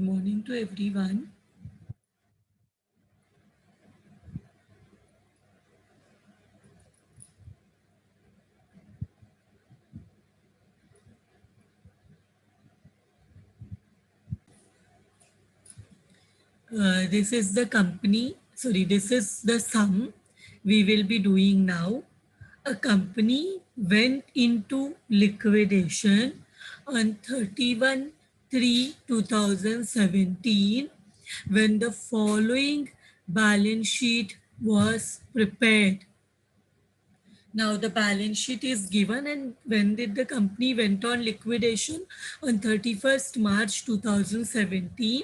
morning to everyone. This is the company, sorry, this is the sum we will be doing now. A company went into liquidation on 31 3 2017 when the following balance sheet was prepared. Now the balance sheet is given, and when did the company went on liquidation? On 31st March 2017.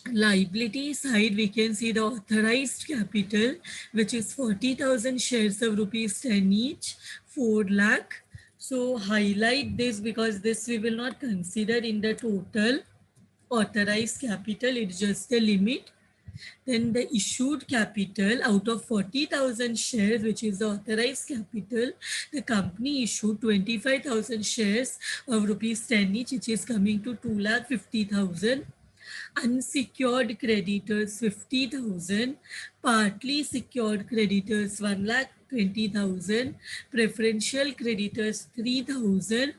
Liability side, we can see the authorized capital, which is 40,000 shares of rupees 10 each, 4 lakh. So highlight this because this we will not consider in the total authorized capital, it's just the limit. Then the issued capital out of 40,000 shares, which is the authorized capital, the company issued 25,000 shares of rupees 10 each, which is coming to 2,50,000. Unsecured creditors 50,000, partly secured creditors 1,20,000, preferential creditors 3,000,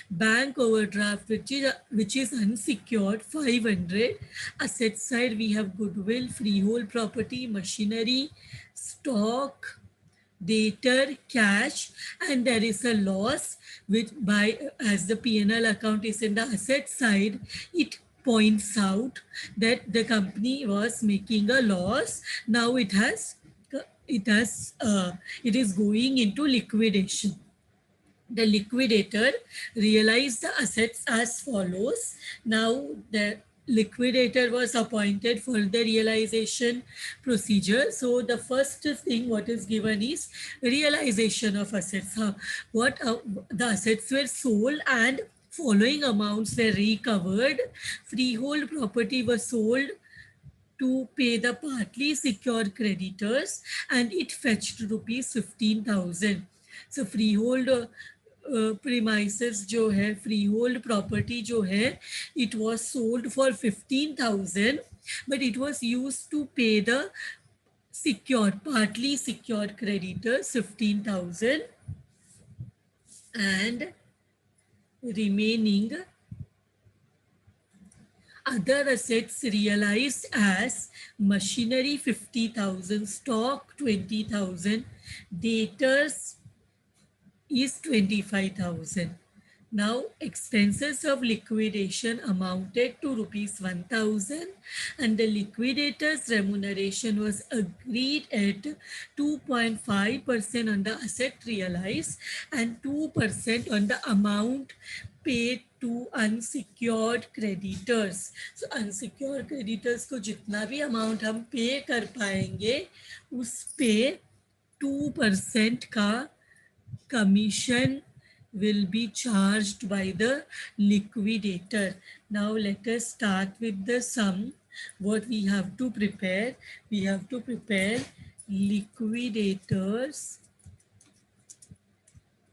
bank overdraft which is unsecured 500. Asset side we have goodwill, freehold property, machinery, stock, debtor, cash, and there is a loss which by as the P&L account is in the asset side, it points out that the company was making a loss. Now it is going into liquidation. The liquidator realized the assets as follows. Now the liquidator was appointed for the realization procedure. So the first thing what is given is realization of assets. The assets were sold and following amounts were recovered. Freehold property was sold to pay the partly secured creditors and it fetched rupees 15,000. So freehold premises जो है, freehold property जो है, it was sold for 15,000, but it was used to pay the partly secured creditors 15,000, and remaining other assets realized as machinery 50,000, stock 20,000, debtors is 25,000. Now expenses of liquidation amounted to rupees 1,000 and the liquidator's remuneration was agreed at 2.5% on the asset realized and 2% on the amount paid to unsecured creditors. So unsecured creditors को जितना भी amount हम pay कर पाएंगे उस पे 2% का commission will be charged by the liquidator. Now let us start with the sum. What we have to prepare? We have to prepare liquidators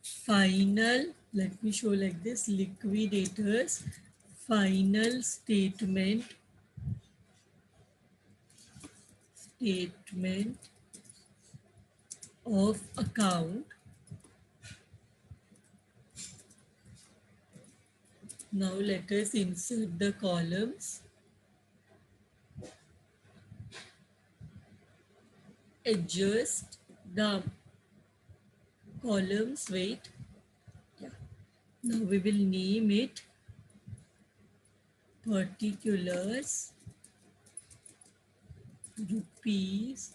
final, let me show like this, liquidators final statement of account. Now let us insert the columns. Adjust the columns, wait. Yeah. Now we will name it particulars rupees.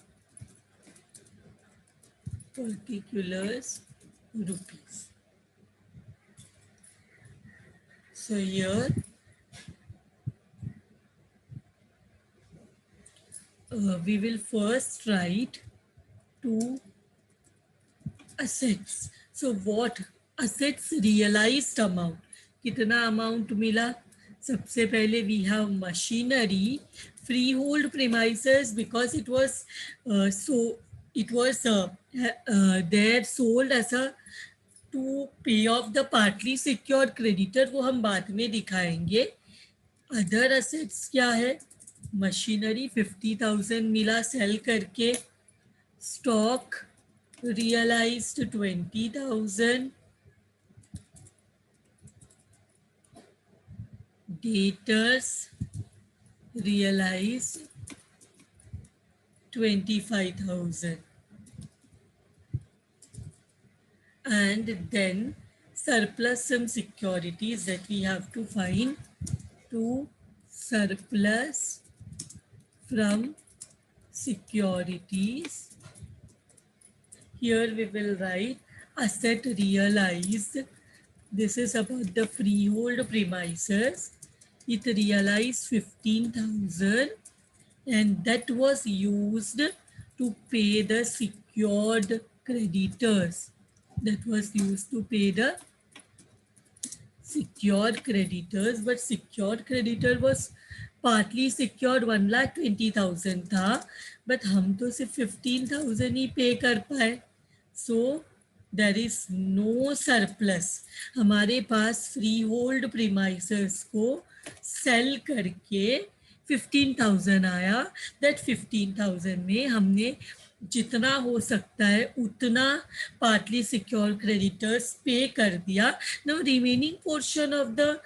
So here we will first write two assets. So what assets realized amount, कितना amount मिला? सबसे पहले we have machinery, freehold premises because it was there sold as a to pay off the partly secured creditor, वो हम बाद में दिखाएंगे. Other assets क्या है, मशीनरी 50,000 मिला सेल करके, stock realized 20,000, debtors realized 25,000, and then surplus some securities that we have to find. To surplus from securities, here we will write asset realized. This is about the freehold premises. It realized 15,000, and that was used to pay the secured creditors. That was used to pay the secured creditors, but secured creditor was partly secured 1,20,000 था, but हम तो सिर्फ 15,000 ही पे कर पाए. So there is no surplus. हमारे पास free hold premises को cell करके 15,000 आया. दैट 15,000 में हमने जितना हो सकता है उतना पार्टली सिक्योर क्रेडिटर्स पे कर दिया. Now remaining portion of the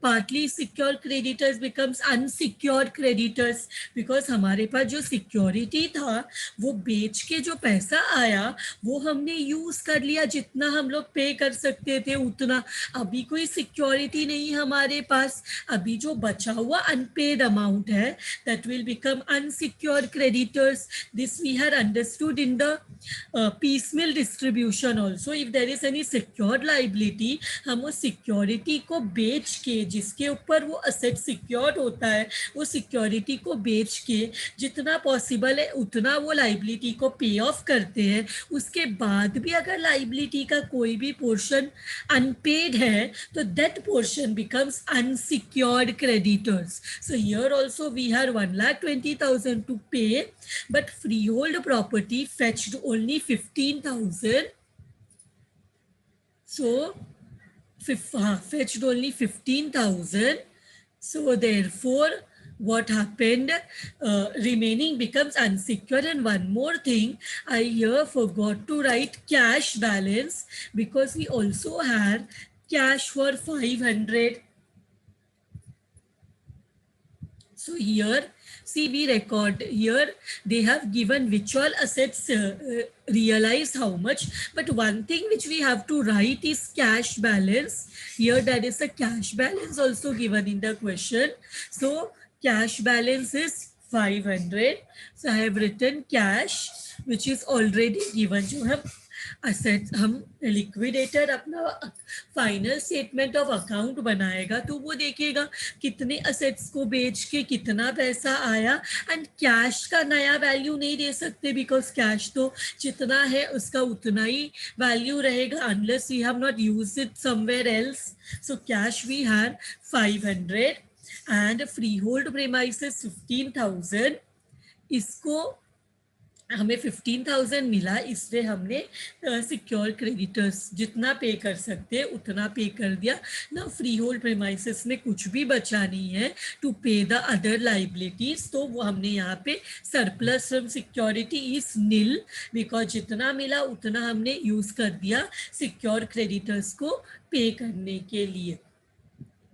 partly secured creditors becomes unsecured creditors, because हमारे पास जो सिक्योरिटी था वो बेच के जो पैसा आया वो हमने यूज कर लिया, जितना हम लोग पे कर सकते थे उतना. अभी कोई सिक्योरिटी नहीं हमारे पास, अभी जो बचा हुआ अनपेड अमाउंट है that will become unsecured creditors. This we had understood in the piecemeal distribution also. If there is any secured liability, हम उस सिक्योरिटी को बेच के, जिसके ऊपर वो असेट सिक्योर्ड होता है, वो सिक्योरिटी को बेच के जितना पॉसिबल है उतना वो लाइबिलिटी को पे ऑफ करते हैं. उसके बाद भी अगर लाइबिलिटी का कोई भी पोर्शन अनपेड है तो that portion becomes unsecured creditors. So here also we have 1,20,000 to pay, but freehold property fetched only 15,000. So fetched only 15,000. So therefore what happened, remaining becomes unsecured. And one more thing, I here forgot to write cash balance, because we also had cash for 500. So here, see, we record here, they have given which all assets realize how much, but one thing which we have to write is cash balance. Here there is a cash balance also given in the question. So cash balance is 500. So I have written cash, which is already given. जो हम assets, हम liquidator अपना final statement of account बनाएगा तो वो देखेगा कितने assets को बेच के कितना पैसा आया. एंड कैश का नया वैल्यू नहीं दे सकते, बिकॉज कैश तो जितना है उसका उतना ही वैल्यू रहेगा unless we have not used it somewhere else. So cash we had 500 and freehold premises 15,000. इसको हमें 15,000 मिला, इसलिए हमने सिक्योर क्रेडिटर्स जितना पे कर सकते उतना पे कर दिया ना. फ्री होल्ड प्रीमाइसेस में कुछ भी बचा नहीं है to pay the other liabilities, तो वो हमने यहाँ पे surplus from security is nil, because जितना मिला उतना हमने यूज कर दिया सिक्योर क्रेडिटर्स को पे करने के लिए.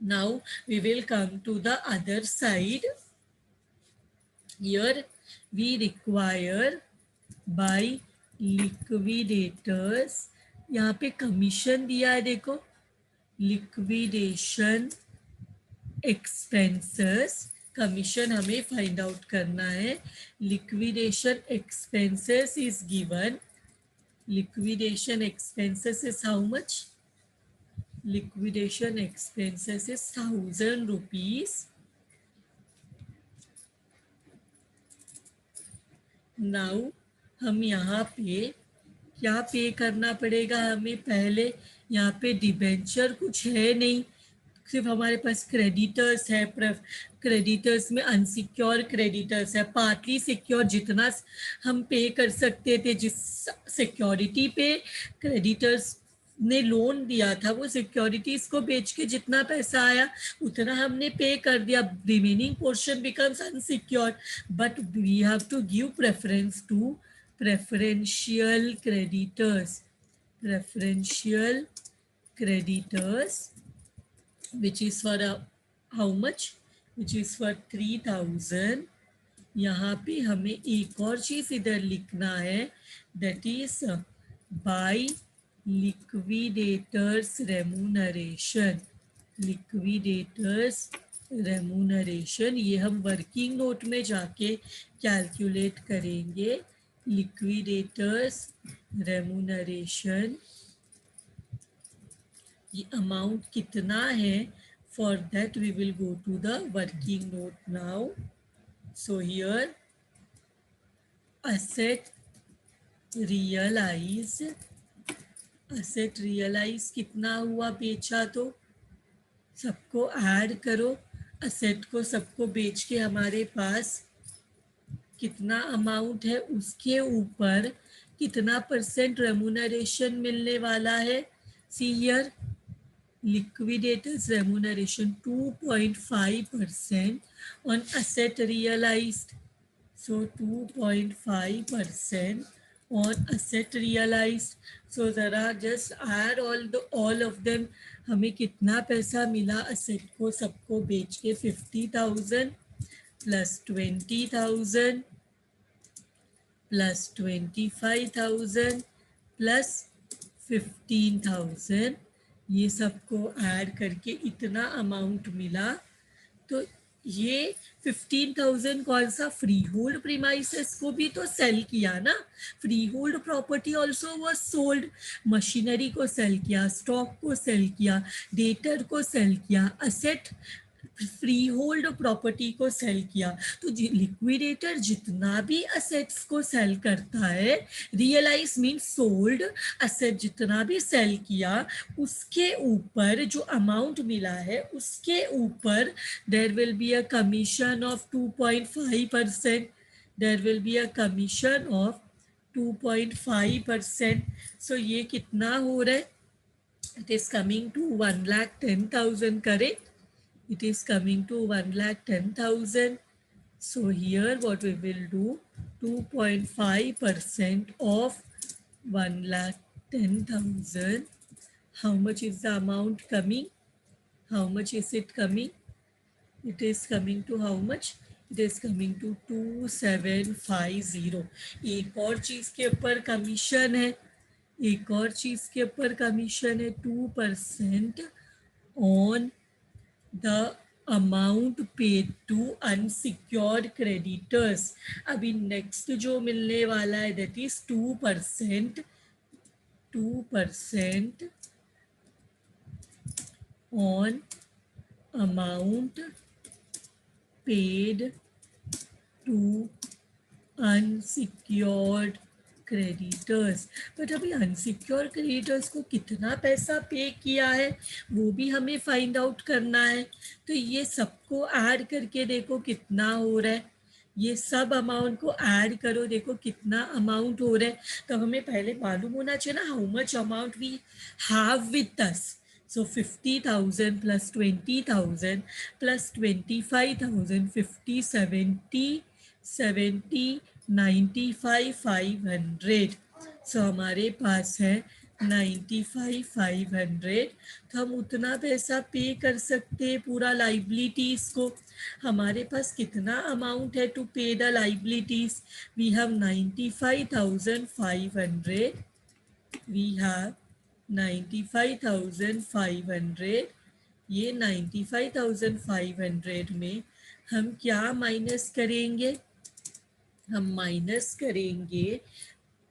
Now we will come to the other side. Here we require by liquidators, यहाँ पे कमीशन दिया है देखो, लिक्विडेशन एक्सपेंसेस, कमीशन हमें फाइंड आउट करना है. Liquidation expenses is given. Liquidation expenses is how much? Liquidation expenses is 1,000 rupees. Now हम यहाँ पे क्या पे करना पड़ेगा हमें? पहले यहाँ पे डिबेंचर कुछ है नहीं, सिर्फ हमारे पास क्रेडिटर्स है. क्रेडिटर्स में अनसिक्योर क्रेडिटर्स है, पार्टली सिक्योर जितना हम पे कर सकते थे जिस सिक्योरिटी पे क्रेडिटर्स ने लोन दिया था वो सिक्योरिटीज को बेच के जितना पैसा आया उतना हमने पे कर दिया, remaining portion becomes unsecured, but we have to give preference to preferential creditors, preferential creditors, which is for how much, which is for 3000. यहाँ पे हमें एक और चीज इधर लिखना है, that is by liquidators remuneration, liquidators remuneration, ये हम वर्किंग नोट में जाके कैलकुलेट करेंगे। liquidators remuneration, ये अमाउंट कितना है, for that we will go to the working note now. So here asset realize, asset realize कितना हुआ बेचा, तो सबको ऐड करो, असेट को सबको बेच के हमारे पास कितना अमाउंट है, उसके ऊपर कितना परसेंट रेमुनरेशन मिलने वाला है। See here liquidators remuneration 2.5% on asset realized, so 2.5% on asset realized. So जरा just add all of them, हमें कितना पैसा मिला असेट को सबको बेच के, 50,000 प्लस 20,000 प्लस 25,000 प्लस 15,000, ये सबको ऐड करके इतना अमाउंट मिला। तो ये 15,000 कौन सा, फ्री होल्ड प्रीमाइसेस को भी तो सेल किया ना, free hold property also was sold, machinery को सेल किया, स्टॉक को सेल किया, डेटर को सेल किया, असेट फ्री होल्ड प्रॉपर्टी को सेल किया। तो लिक्विडेटर जितना भी असेट्स को सेल करता है, रियलाइज मीन सोल्ड, असेट जितना भी सेल किया उसके ऊपर जो अमाउंट मिला है उसके ऊपर there will be a commission of 2.5%, there will be a commission of 2.5%। So ये कितना हो रहा है, it is coming to 1,10,000, correct, it is coming to 1,10,000. So here what we will do, 2.5% of 1,10,000. How much is the amount coming? How much is it coming? It is coming to how much? It is coming to 2,750. एक और चीज के ऊपर commission है, एक और चीज के ऊपर कमीशन है, 2% on the amount paid to unsecured creditors. अभी नेक्स्ट जो मिलने वाला है that is 2% on amount paid to unsecured creditors. But अभी अनसिक्योर क्रेडिटर्स को कितना पैसा पे किया है वो भी हमें फाइंड आउट करना है। तो ये सबको ऐड करके देखो कितना हो रहा है, ये सब अमाउंट को ऐड करो, देखो कितना अमाउंट हो रहा है। तो हमें पहले मालूम होना चाहिए ना how much amount we have with us. So 50,000 plus 20,000 plus 25,000, 50, 70, 95, 500। सो हमारे पास है 95, 500। तो हम उतना पैसा पे कर सकते हैं पूरा लाइबिलिटीज को। हमारे पास कितना अमाउंट है to pay the liabilities, we have 95,500, we have 95,500। ये 95,500 में हम क्या माइनस करेंगे, हम माइनस करेंगे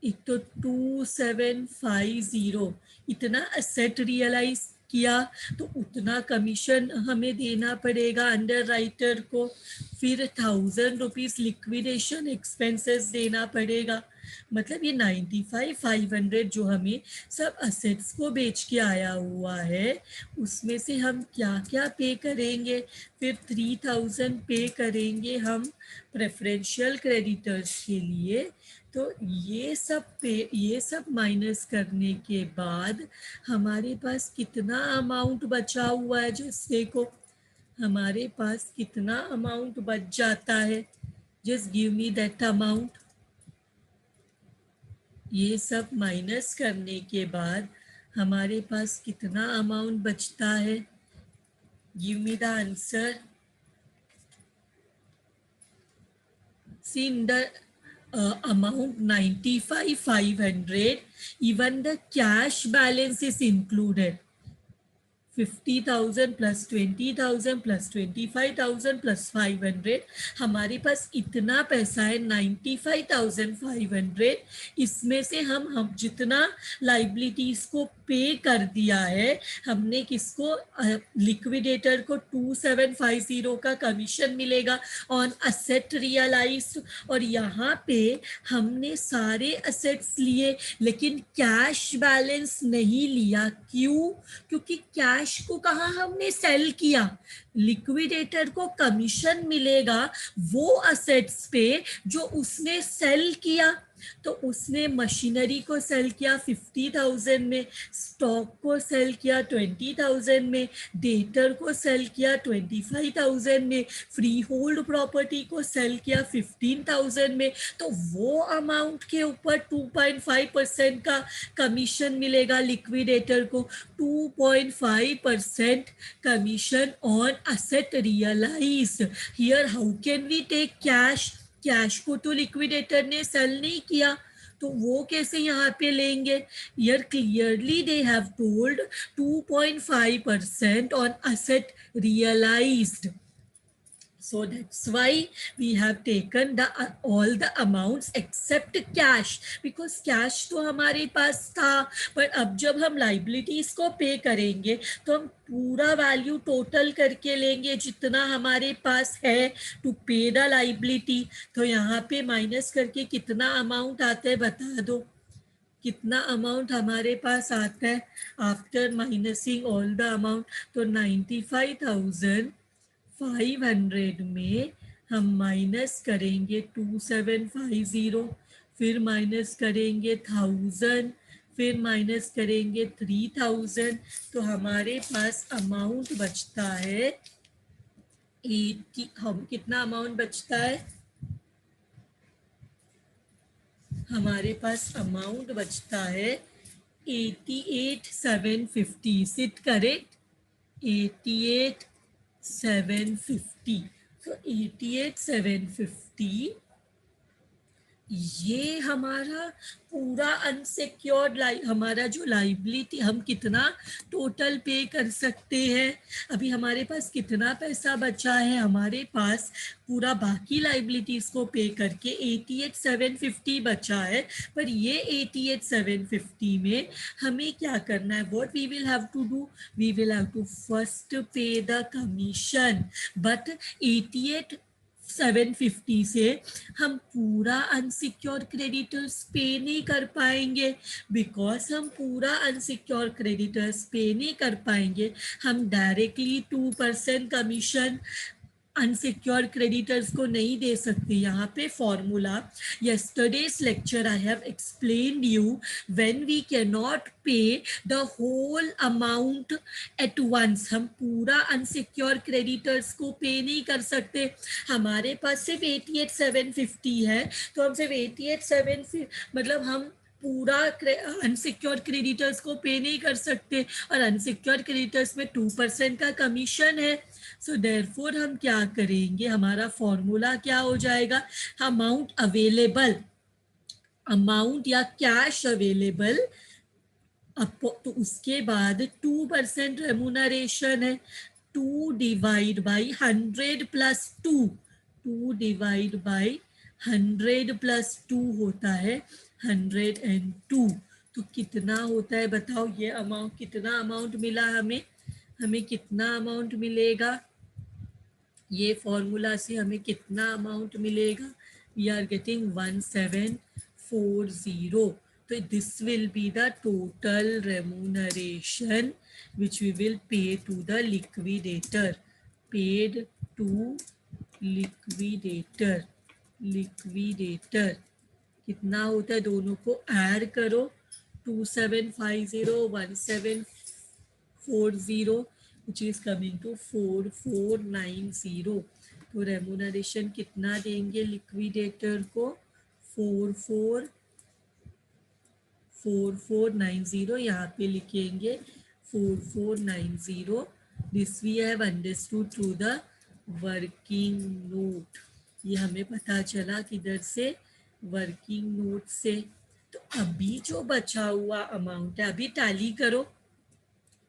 एक तो 2,750, इतना असेट रियलाइज किया तो उतना कमीशन हमें देना पड़ेगा अंडर राइटर को, फिर 1,000 रुपीज लिक्विडेशन एक्सपेंसेस देना पड़ेगा। मतलब ये 95,500 जो हमें सब असेट्स को बेच के आया हुआ है उसमें से हम क्या क्या पे करेंगे, फिर 3,000 पे करेंगे हम प्रेफरेंशियल क्रेडिटर्स के लिए, तो ये सब माइनस करने के बाद हमारे पास कितना अमाउंट बचा हुआ है, जस्ट देखो हमारे पास कितना अमाउंट बच जाता है, just give me that amount. ये सब माइनस करने के बाद हमारे पास कितना अमाउंट बचता है, give me the answer. See in the amount 95,500, even the cash balance is included. 50,000 plus 20,000 plus 25,000 plus 500, हमारे पास इतना पैसा है 95,500। इसमें से हम जितना लाइबिलिटीज को पे कर दिया है, हमने किसको, लिक्विडेटर को 2750 का कमीशन मिलेगा ऑन असेट रियलाइज्ड। और यहाँ पे हमने सारे असेट्स लिए लेकिन कैश बैलेंस नहीं लिया, क्यों? क्योंकि कैश को कहाँ हमने सेल किया, लिक्विडेटर को कमीशन मिलेगा वो असेट्स पे जो उसने सेल किया। तो उसने मशीनरी को सेल किया 50,000 में, स्टॉक को सेल किया 20,000 में, डेटर को सेल किया 25,000 में, फ्री होल्ड प्रॉपर्टी को सेल किया 15,000 में। तो वो अमाउंट के ऊपर 2.5% का कमीशन मिलेगा लिक्विडेटर को, 2.5% commission on asset realised. Here how can we take cash? Cash को तो लिक्विडेटर ने सेल नहीं किया, तो वो कैसे यहाँ पे लेंगे? Here clearly they have told 2.5% on asset realized. So that's why we have taken the all the amounts except cash, because cash तो हमारे पास था, पर अब जब हम liabilities को पे करेंगे तो हम पूरा वैल्यू टोटल करके लेंगे जितना हमारे पास है टू पे द लाइबिलिटी। तो यहाँ पे माइनस करके कितना अमाउंट आता है बता दो, कितना अमाउंट हमारे पास आता है आफ्टर माइनसिंग ऑल द अमाउंट? तो 95,500 में हम माइनस करेंगे 2750, फिर माइनस करेंगे 1000, फिर माइनस करेंगे 3000, तो हमारे पास अमाउंट बचता है 80। हम कितना अमाउंट बचता है? हमारे पास अमाउंट बचता है 88,750। Is it correct? 88,750। तो 88,750 ये हमारा पूरा अनसिक्योर्ड हमारा जो लाइबिलिटी, हम कितना टोटल पे कर सकते हैं? अभी हमारे पास कितना पैसा बचा है? हमारे पास पूरा बाकी लाइबिलिटीज को पे करके 88,750 बचा है, पर ये 88,750 में हमें क्या करना है? What we will have to do? We will have to first pay the commission, but 88,750 से हम पूरा अनसिक्योर क्रेडिटर्स पे नहीं कर पाएंगे। बिकॉज हम पूरा अनसिक्योर क्रेडिटर्स पे नहीं कर पाएंगे, हम डायरेक्टली 2% कमीशन अनसिक्योर क्रेडिटर्स को नहीं दे सकते। यहाँ पे formula, yesterday's lecture I have explained you, when we can not pay the whole amount at once, हम पूरा अनसिक्योर क्रेडिटर्स को पे नहीं कर सकते। हमारे पास सिर्फ 88,750 है, तो हम सिर्फ 88,750 मतलब हम पूरा अनसिक्योर क्रेडिटर्स को पे नहीं कर सकते, और अनसिक्योर क्रेडिटर्स में 2% का कमीशन है। सो देयरफॉर हम क्या करेंगे? हमारा फॉर्मूला क्या हो जाएगा? अमाउंट अवेलेबल, अमाउंट या कैश अवेलेबल, तो उसके बाद 2% रेमुनरेशन है, 2 divide by 100 plus 2, 2 divide by 100 plus 2 होता है 102। तो कितना होता है बताओ? ये अमाउंट, कितना अमाउंट मिला हमें? हमें कितना अमाउंट मिलेगा? ये फॉर्मूला से हमें कितना अमाउंट मिलेगा? We are getting 1740। तो this will be the total remuneration which we will pay to the liquidator, paid to liquidator, liquidator. कितना होता है, दोनों को ऐड करो, 2750 1740 which is coming to 4490। तो रेमुनरेशन कितना देंगे लिक्विडेटर को, 4490, यहाँ पे लिखेंगे 4490। This we have understood through the working note. ये हमें पता चला किधर से, वर्किंग नोट से। तो अभी जो बचा हुआ अमाउंट है, अभी टैली करो,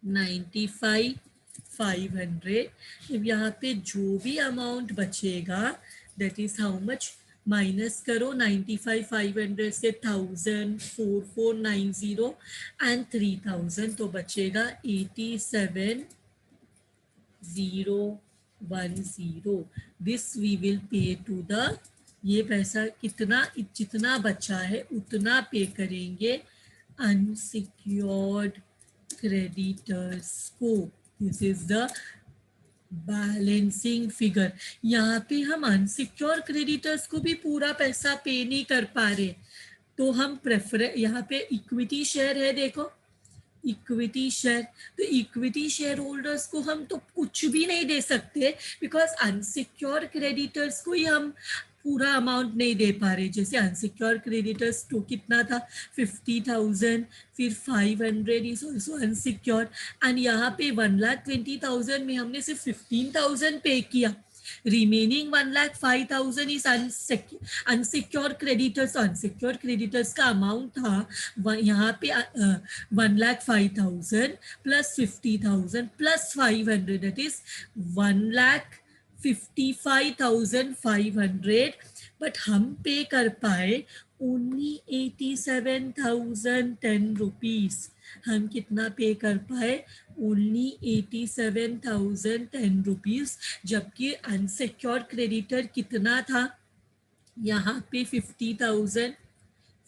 95,500। अब यहाँ पे जो भी अमाउंट बचेगा that is how much, minus करो 95,500 से 1000, 4490 एंड 3000, तो बचेगा 87,010। This we will pay to the, ये पैसा कितना, जितना बचा है उतना पे करेंगे अनसिक्योर्ड क्रेडिटर्स को। This is the balancing figure. यहाँ पे हम अनसिक्योर क्रेडिटर्स को भी पूरा पैसा पे नहीं कर पा रहे, तो हम प्रेफर, यहाँ पे इक्विटी शेयर है, देखो इक्विटी शेयर, तो इक्विटी शेयर होल्डर्स को हम तो कुछ भी नहीं दे सकते, बिकॉज अनसिक्योर क्रेडिटर्स को ही हम पूरा अमाउंट नहीं दे पा रहे। जैसे अनसिक्योर क्रेडिटर्स तो कितना था, 50,000, फिर 500 इज ऑल्सो अनसिक्योर, एंड यहाँ पे 1,20,000 में हमने सिर्फ 15,000 पे किया, remaining 1,05,000 is unsecure creditors. Unsecure creditors का अमाउंट था यहाँ पे 1,05,000 plus 50,000 plus 500, that is 1,55,500, but हम पे कर पाए ओनली 87,010 रुपीज। हम कितना पे कर पाए, ओनली 87,010 रुपीज, जबकि अनसिक्योर्ड क्रेडिटर कितना था, यहाँ पे 50,000,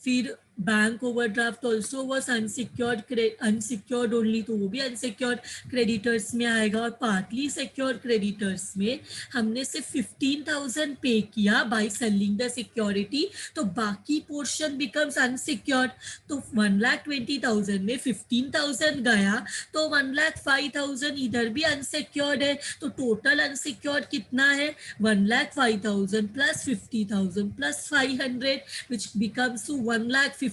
फिर bank overdraft also was unsecured only, तो वो भी अनसिक्योर्ड क्रेडिटर्स में आएगा, और पार्टली सिक्योर्ड क्रेडिटर्स में हमने सिर्फ 15,000 पे किया बाय सेलिंग द सिक्योरिटी, तो बाकी पोर्शन बिकम्स अनसिक्योर्ड। तो 1,20,000 में 15,000 गया, तो 1,05,000 इधर भी अनसिक्योर्ड है, तो टोटल अनसिक्योर्ड कितना है, 1,05,000 plus 50,000 plus 500 which becomes to 1,55,500।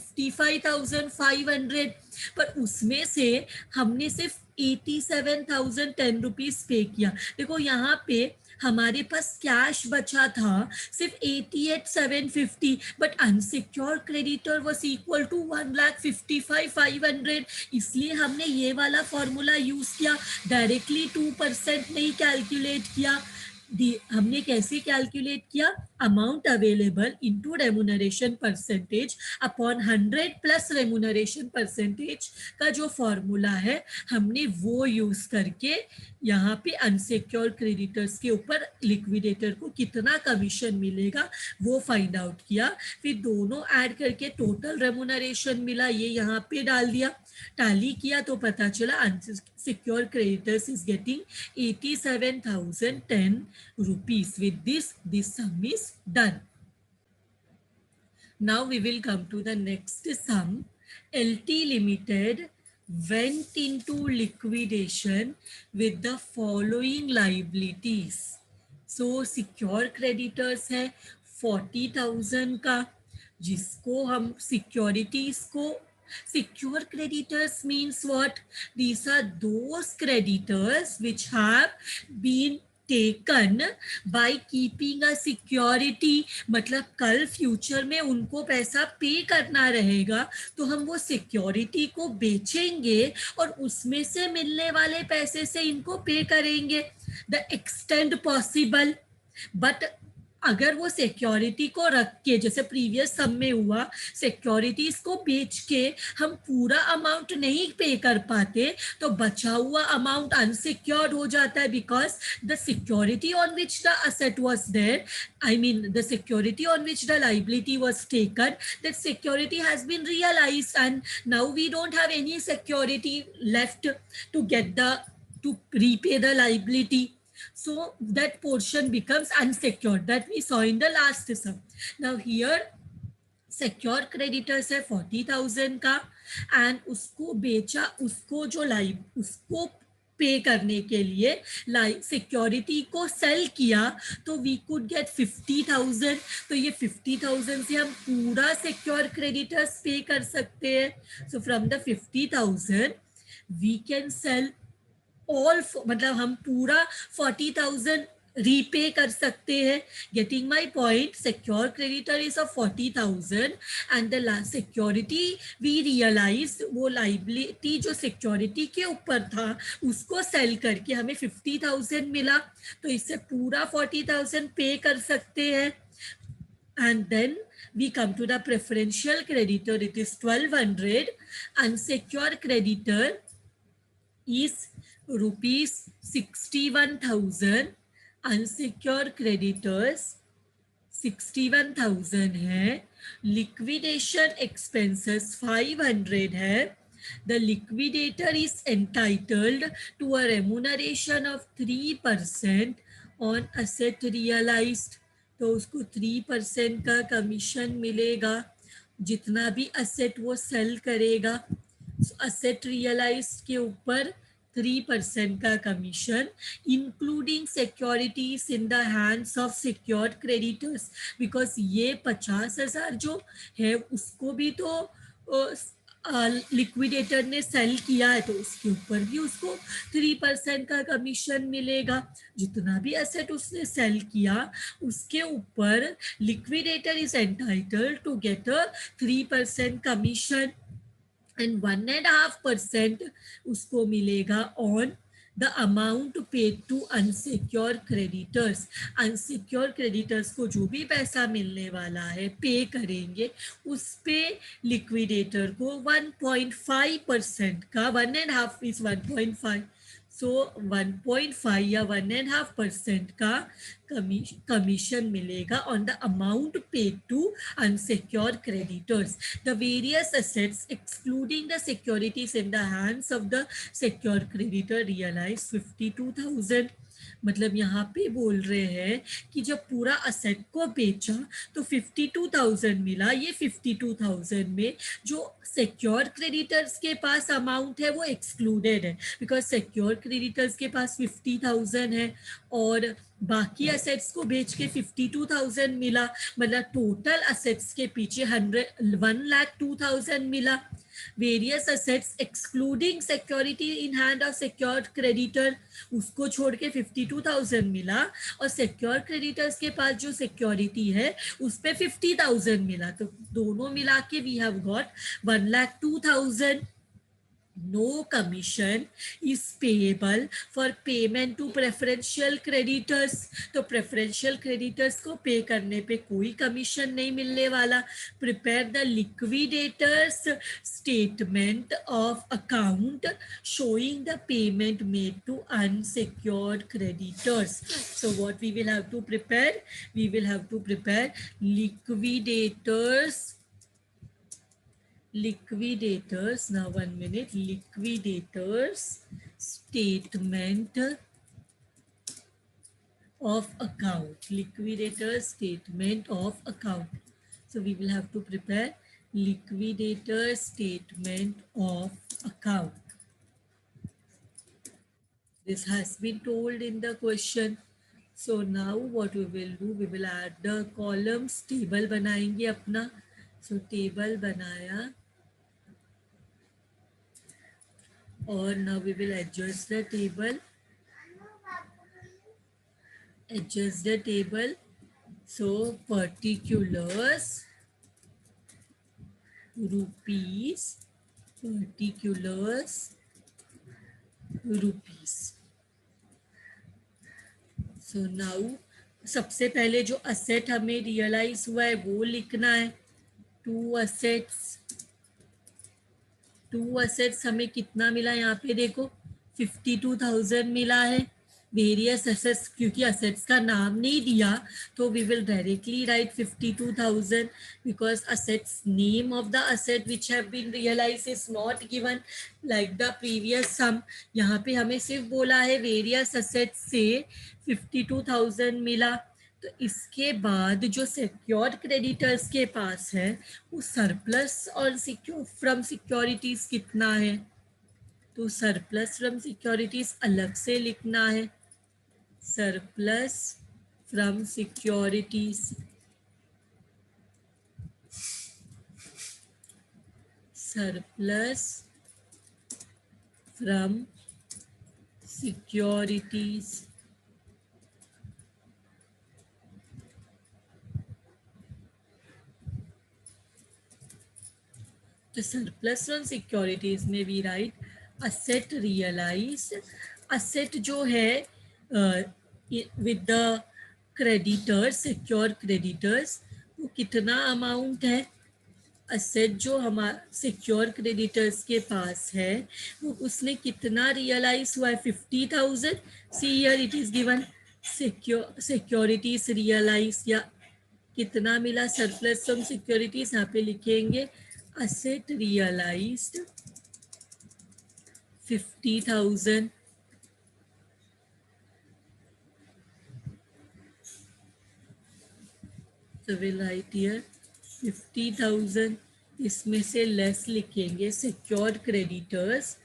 पर उसमें से हमने सिर्फ 87,010 रुपीज पे किया। देखो यहाँ पे हमारे पास कैश बचा था सिर्फ 88,750, but unsecure creditor was equal to 1,55,500, इसलिए हमने ये वाला फॉर्मूला यूज किया, डायरेक्टली 2% नहीं कैलकुलेट किया। हमने कैसे कैलकुलेट किया, amount available into remuneration percentage upon 100 plus remuneration percentage का जो फॉर्मूला है हमने वो यूज करके यहाँ पे अनसिक्योर क्रेडिटर्स के ऊपर लिक्विडेटर को कितना कमीशन मिलेगा वो फाइंड आउट किया। फिर दोनों ऐड करके टोटल रेमुनरेशन मिला, ये यहाँ पे डाल दिया, टैली किया तो पता चला unsecure creditors is getting 87,010 rupees. With this sum is done. Now we will come to the next sum. LT Limited went into liquidation with the following liabilities. So secure creditors है 40,000 का, जिसको हम securities को, secure creditors means what? These are those creditors which have been taken by keeping a security, मतलब कल future में उनको पैसा पे करना रहेगा, तो हम वो सिक्योरिटी को बेचेंगे और उसमें से मिलने वाले पैसे से इनको पे करेंगे द एक्सटेंड पॉसिबल। बट अगर वो सिक्योरिटी को रख के, जैसे प्रीवियस सम में हुआ, सिक्योरिटीज को बेच के हम पूरा अमाउंट नहीं पे कर पाते, तो बचा हुआ अमाउंट अनसिक्योर्ड हो जाता है, because the security on which the asset was there, I mean the security on which the liability was taken, that security has been realized and now we don't have any security left to get to repay the liability. So that portion becomes unsecured, that we saw in the last sum. Now here secure creditors है 40,000 का, and उसको बेचा, उसको जो उसको पे करने के लिए सिक्योरिटी को सेल किया, तो वी कुड गेट 50,000। तो ये 50,000 से हम पूरा सिक्योर क्रेडिटर्स पे कर सकते हैं। So from the 50,000 we can sell all, मतलब हम पूरा 40,000 रीपे कर सकते हैं। Getting my point, secure creditor is of 40,000 and the last security we realise, वो लाइबिलिटी जो सिक्योरिटी के ऊपर था उसको सेल करके हमें 50,000 मिला, तो इससे पूरा 40,000 पे कर सकते हैं। And then we come to the preferential creditor, it is 1,200, unsecured creditor is rupees 61,000, unsecured creditors 61,000 है, liquidation expenses 500 है, the liquidator is entitled to a remuneration of 3% on asset realized, तो उसको 3% का कमीशन मिलेगा जितना भी असेट वो cell करेगा। असेट रियलाइज के ऊपर 3% का commission, including securities in the hands of secured creditors, because ये 50,000 जो है उसको भी तो लिक्विडेटर ने सेल किया है, तो उसके ऊपर भी उसको 3% का कमीशन मिलेगा। जितना भी एसेट उसने सेल किया उसके ऊपर liquidator is entitled to get a 3% commission, and 1.5% उसको मिलेगा on the amount paid to unsecure creditors. Unsecure creditors को जो भी पैसा मिलने वाला है पे करेंगे, उस पे लिक्विडेटर को 1.5% का, 1.5 इज 1.5, सो 1.5 या 1.5% का कमीशन मिलेगा on the amount paid to unsecured creditors. The various assets excluding the securities in the hands of the secured creditor realize 52,000। मतलब यहाँ पे बोल रहे हैं कि जब पूरा असेट को बेचा तो 52,000 मिला। ये 52,000 में जो सिक्योर क्रेडिटर्स के पास अमाउंट है वो एक्सक्लूडेड है, बिकॉज सिक्योर क्रेडिटर्स के पास 50,000 है और बाकी असेट्स को बेच के 52,000 मिला, मतलब टोटल असेट्स के पीछे 1,02,000 मिला। Various assets excluding security in hand of secured creditor, उसको छोड़ के 52,000 मिला, और सिक्योर क्रेडिटर्स के पास जो सिक्योरिटी है उस पे 50,000 मिला, तो दोनों मिला के we have got 1,02,000। No commission is payable for payment to preferential creditors, तो preferential creditors को पे करने पे कोई कमीशन नहीं मिलने वाला। Prepare the liquidators statement of account showing the payment made to unsecured creditors. So what we will have to prepare? We will have to prepare liquidators, now 1 minute, liquidators statement of account, liquidators statement of account. So we will have to prepare liquidator statement of account. This has been told in the question. So now what we will do, we will add the columns, table बनाएंगे अपना। So table बनाया, और now we will adjust the table, so particulars rupees, so now सबसे पहले जो asset हमें realise हुआ है वो लिखना है। टू असेट्स हमें कितना मिला, यहाँ पे देखो 52,000 मिला है। वेरियस असेट्स, क्योंकि असेट्स का नाम नहीं दिया तो we will directly write 52,000, because assets, name of the asset which have been realise is not given like the previous sum. यहाँ पे हमें सिर्फ बोला है वेरियस असेट्स से 52,000 मिला, तो इसके बाद जो सिक्योर्ड क्रेडिटर्स के पास है वो सरप्लस और सिक्योर फ्रॉम सिक्योरिटीज कितना है, तो सरप्लस फ्रॉम सिक्योरिटीज अलग से लिखना है, surplus from securities, surplus from securities. तो सरप्लस फ्रॉम सिक्योरिटीज में we write asset realised, asset जो है with the creditors secure creditors वो कितना अमाउंट है, असेट जो हमारा सिक्योर क्रेडिटर्स के पास है वो उसने कितना रियलाइज हुआ है 50,000। See here it is given securities realise या कितना मिला सरप्लस फ्रॉम सिक्योरिटीज, यहाँ पे लिखेंगे asset realized 50,000, so we'll write here 50,000, इसमें से लेस लिखेंगे secured creditors,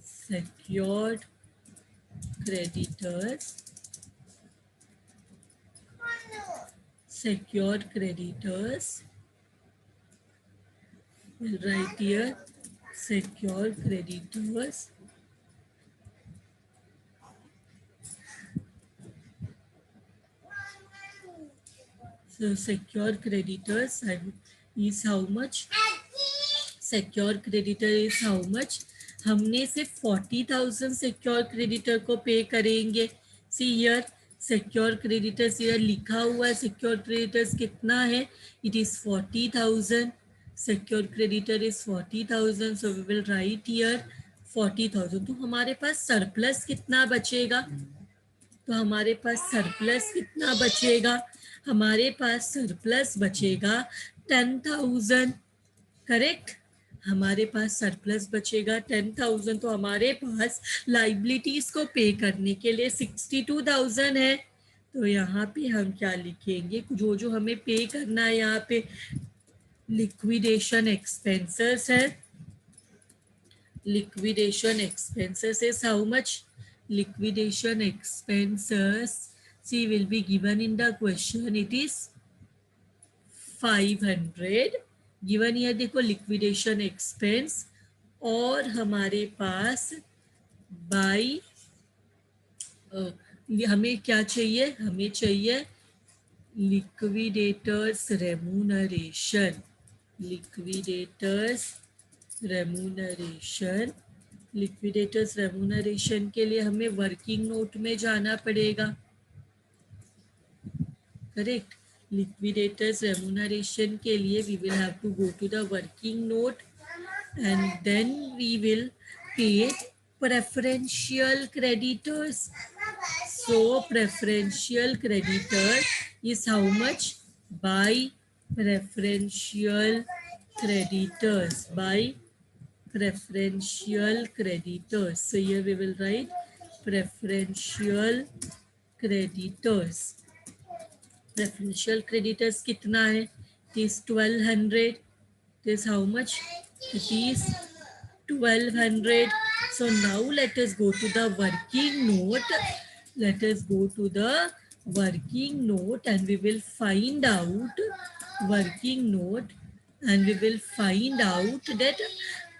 secured creditors, secured creditors, we'll write here secured creditors, so secured creditors is how much, secured creditor is how much, हमने सिर्फ 40,000 secure creditor को pay करेंगे। See here secure creditors here लिखा हुआ है, secure creditors कितना है, it is 40,000, secure creditor is 40,000, so we will write here 40,000। तो हमारे पास सरप्लस कितना बचेगा, तो हमारे पास सरप्लस कितना बचेगा, हमारे पास सरप्लस बचेगा 10,000, करेक्ट, हमारे पास सरप्लस बचेगा 10,000। तो हमारे पास लाइबिलिटीज को पे करने के लिए 62,000 है। तो यहाँ पे हम क्या लिखेंगे, जो जो हमें पे करना है, यहाँ पे लिक्विडेशन एक्सपेंसेस है, liquidation expenses is how much, liquidation expenses see will be given in the question, it is 500 given here, देखो लिक्विडेशन एक्सपेंस, और हमारे पास बाई हमें क्या चाहिए, हमें चाहिए liquidators remuneration, liquidators remuneration, liquidators remuneration के लिए हमें वर्किंग नोट में जाना पड़ेगा, करेक्ट, liquidators remuneration के लिए we will have to go to the working note and then we will pay preferential creditors. So preferential creditor is how much, by preferential creditors, by preferential creditors. So here we will write preferential creditors. Preferential creditors कितना है, it is 1200, it is how much, it is 1200. So now let us go to the working note, let us go to the working note and we will find out working note and we will find out that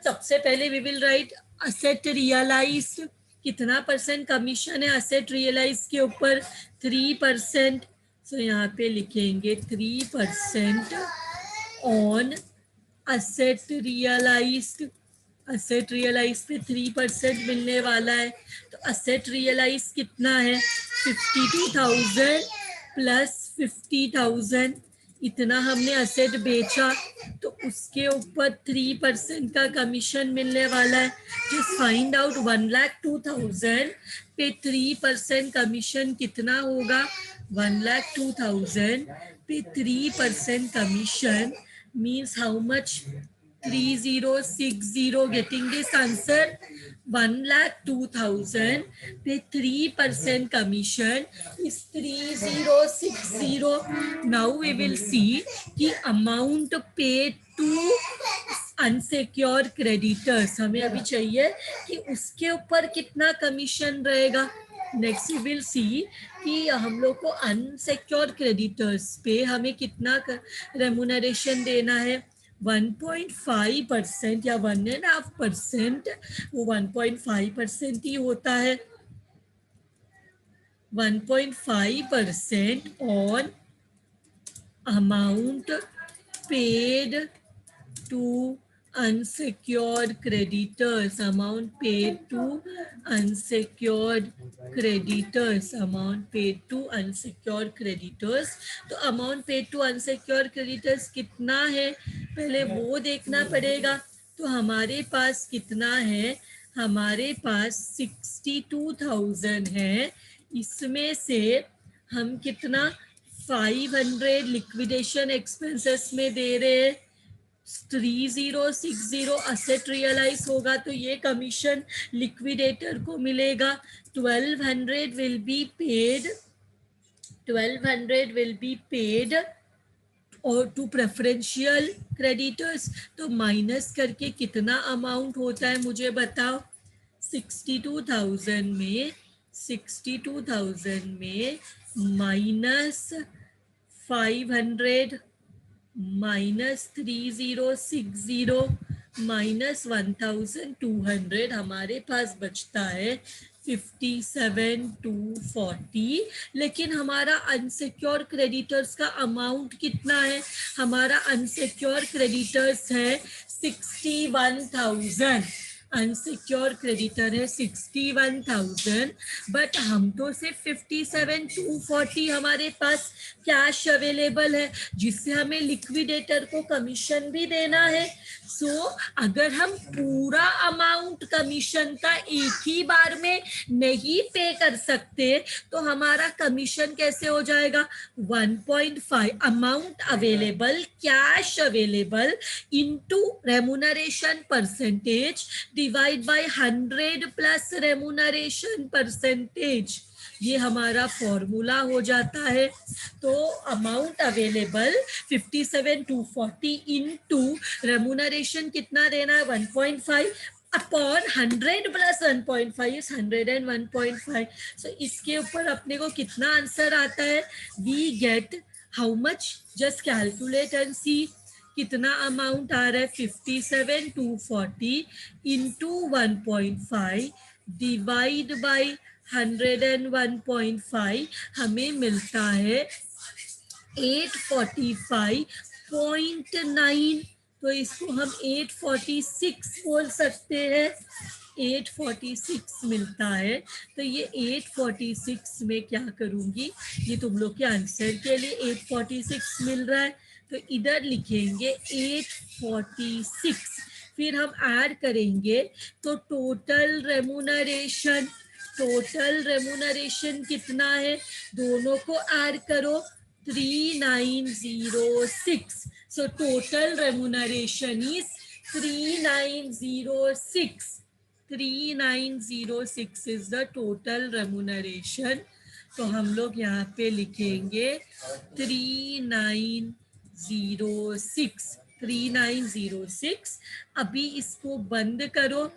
सबसे पहले we will write asset realized, कितना percent commission है asset realized के ऊपर, 3%, सो यहाँ पे लिखेंगे 3% on asset realised, asset realise पे 3% मिलने वाला है। तो असेट रियलाइज कितना है, 52,000 प्लस 50,000, इतना हमने असेट बेचा तो उसके ऊपर 3% का कमीशन मिलने वाला है। जस्ट फाइंड आउट 1,02,000 पे 3% कमीशन कितना होगा, 1,02,000 पे 3% commission means how much, 3060, getting this answer. 1,02,000 पे 3% commission is 3060. Now we will see कि amount paid to unsecured creditors हमें अभी चाहिए कि उसके ऊपर कितना कमीशन रहेगा. नेक्स्ट वी विल सी कि हम लोग को अनसिक्योर्ड क्रेडिटर्स पे हमें कितना रेमुनरेशन देना है. 1.5% या 1.5%, वो 1.5% ही होता है. 1.5% on amount paid to unsecured creditors, amount paid to unsecured creditors, amount paid to unsecured creditors. तो amount paid to unsecured creditors कितना है पहले वो देखना पड़ेगा. तो हमारे पास कितना है, हमारे पास 62,000 है. इसमें से हम कितना 500 लिक्विडेशन एक्सपेंसेस में दे रहे हैं. 3060 असेट रियलाइज होगा तो ये कमीशन लिक्विडेटर को मिलेगा. 1200 will be paid, 1200 will be paid और टू प्रेफरेंशियल क्रेडिटर्स. तो माइनस करके कितना अमाउंट होता है मुझे बताओ. 62,000 में, 62,000 में माइनस 500 माइनस 3060 माइनस 1200, हमारे पास बचता है 57,240. लेकिन हमारा अनसिक्योर क्रेडिटर्स का अमाउंट कितना है, हमारा अनसिक्योर क्रेडिटर्स है 61,000. अनसिक्योर क्रेडिटर है 61,000, बट हम तो सिर्फ 57,240 हमारे पास कैश अवेलेबल है जिससे हमें लिक्विडेटर को कमीशन भी देना है. सो अगर हम पूरा अमाउंट कमीशन का एक ही बार में नहीं पे कर सकते तो हमारा कमीशन कैसे हो जाएगा. 1.5 amount available, cash available into remuneration percentage divide by 100 plus remuneration percentage. ये हमारा फॉर्मूला हो जाता है. तो अमाउंट अवेलेबल 57,240 इनटू रेमुनरेशन कितना देना है 1.5 अपॉन 100 प्लस 1.5 इज 101.5. सो इसके ऊपर अपने को कितना आंसर आता है. We get how much, just calculate and see कितना अमाउंट आ रहा है. 57,240 इंटू 1.5 डिवाइड बाई 101.5 हमें मिलता है 845.9. तो इसको हम 846 बोल सकते हैं. 846 मिलता है. तो ये 846 में क्या करूंगी, ये तुम लोग के आंसर के लिए 846 मिल रहा है तो इधर लिखेंगे 846. फिर हम ऐड करेंगे तो टोटल रेमुनरेशन, टोटल रेमुनरेशन कितना है, दोनों को ऐड करो 3906. So total remuneration is 3906. 3906 is the total remuneration. तो हम लोग यहाँ पे लिखेंगे 3906. 3906. अभी इसको बंद करो.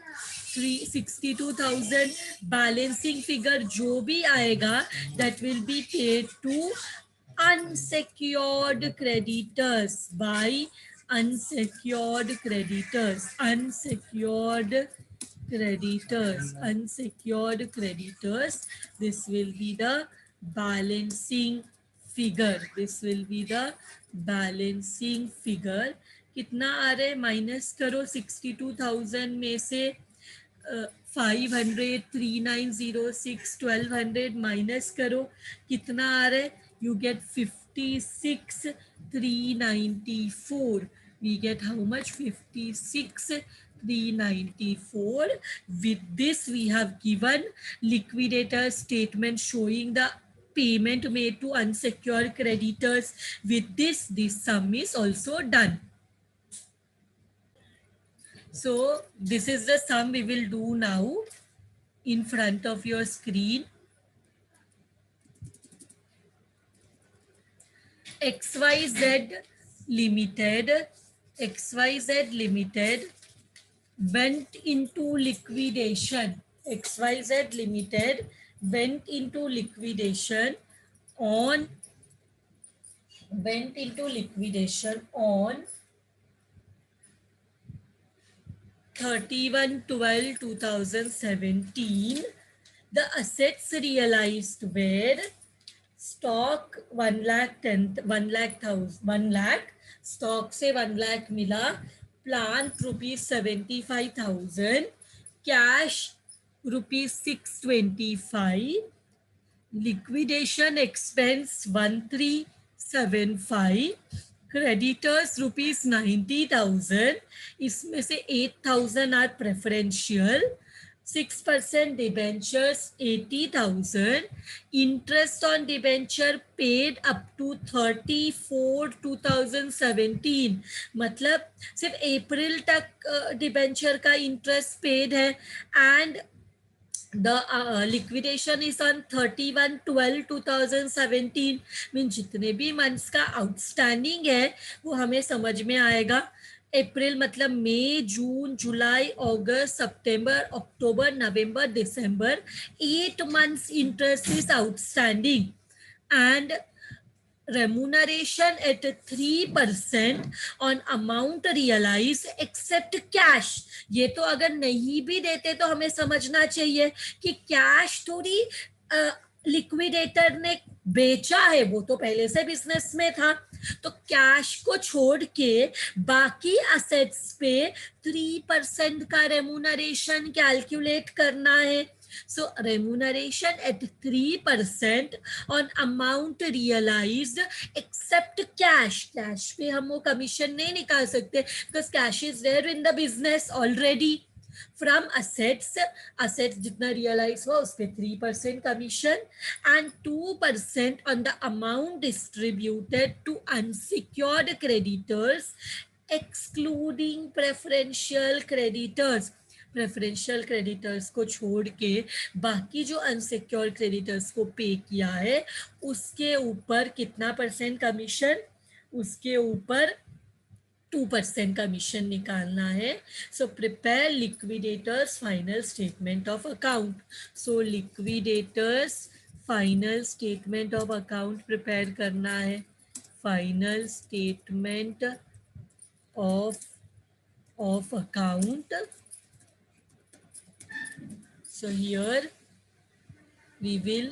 62,000 बैलेंसिंग फिगर जो भी आएगा that will be paid to unsecured creditors by unsecured creditors, unsecured creditors, unsecured creditors. This will be the balancing figure. This will be the balancing figure. कितना आ रहा है माइनस करो 62,000 में से 500, 3906, 1200 माइनस करो कितना आ रहा है. You get 56,394. We get how much? 56,394. With this we have given liquidator statement showing the payment made to unsecured creditors. With this sum is also done. So this is the sum we will do now in front of your screen. XYZ Limited, XYZ Limited went into liquidation. XYZ Limited went into liquidation on went into liquidation on 31/12/2017. The assets realized were stock 1 lakh, stock से 1 लाख मिला, plant ₹75,000, cash ₹625, liquidation expense 1375, creditors ₹90,000, इसमें से 8,000 are preferential, 6% debentures 80,000, interest on debenture paid up to 34/2017, मतलब सिर्फ अप्रैल तक debenture का interest paid है, and the liquidation is on 31/12/2017, mean जितने भी मंथ्स का आउटस्टैंडिंग है वो हमें समझ में आएगा. अप्रैल मतलब मई, जून, जुलाई, अगस्त, सितंबर, अक्टूबर, नवंबर, दिसंबर, 8 months interest is outstanding, and remuneration at 3% on amount realized except cash. ये तो अगर नहीं भी देते तो हमें समझना चाहिए कि कैश थोड़ी लिक्विडेटर ने बेचा है, वो तो पहले से बिजनेस में था, तो कैश को छोड़ के बाकी असेट्स पे 3% का रेमुनरेशन कैलकुलेट करना है. So remuneration at 3% on amount realized except cash. Cash पे हम वो कमीशन नहीं निकाल सकते because cash is there in the business already. From assets, assets जितना realize हुआ उस पे 3% commission and 2% on the amount distributed to unsecured creditors excluding preferential creditors. Preferential creditors को छोड़ के बाकी जो अनसिक्योर्ड क्रेडिटर्स को पे किया है उसके ऊपर कितना परसेंट कमीशन, उसके ऊपर 2% कमीशन निकालना है. So prepare liquidators final statement of account. So liquidators final statement of account prepare करना है. Final statement of account. So here we will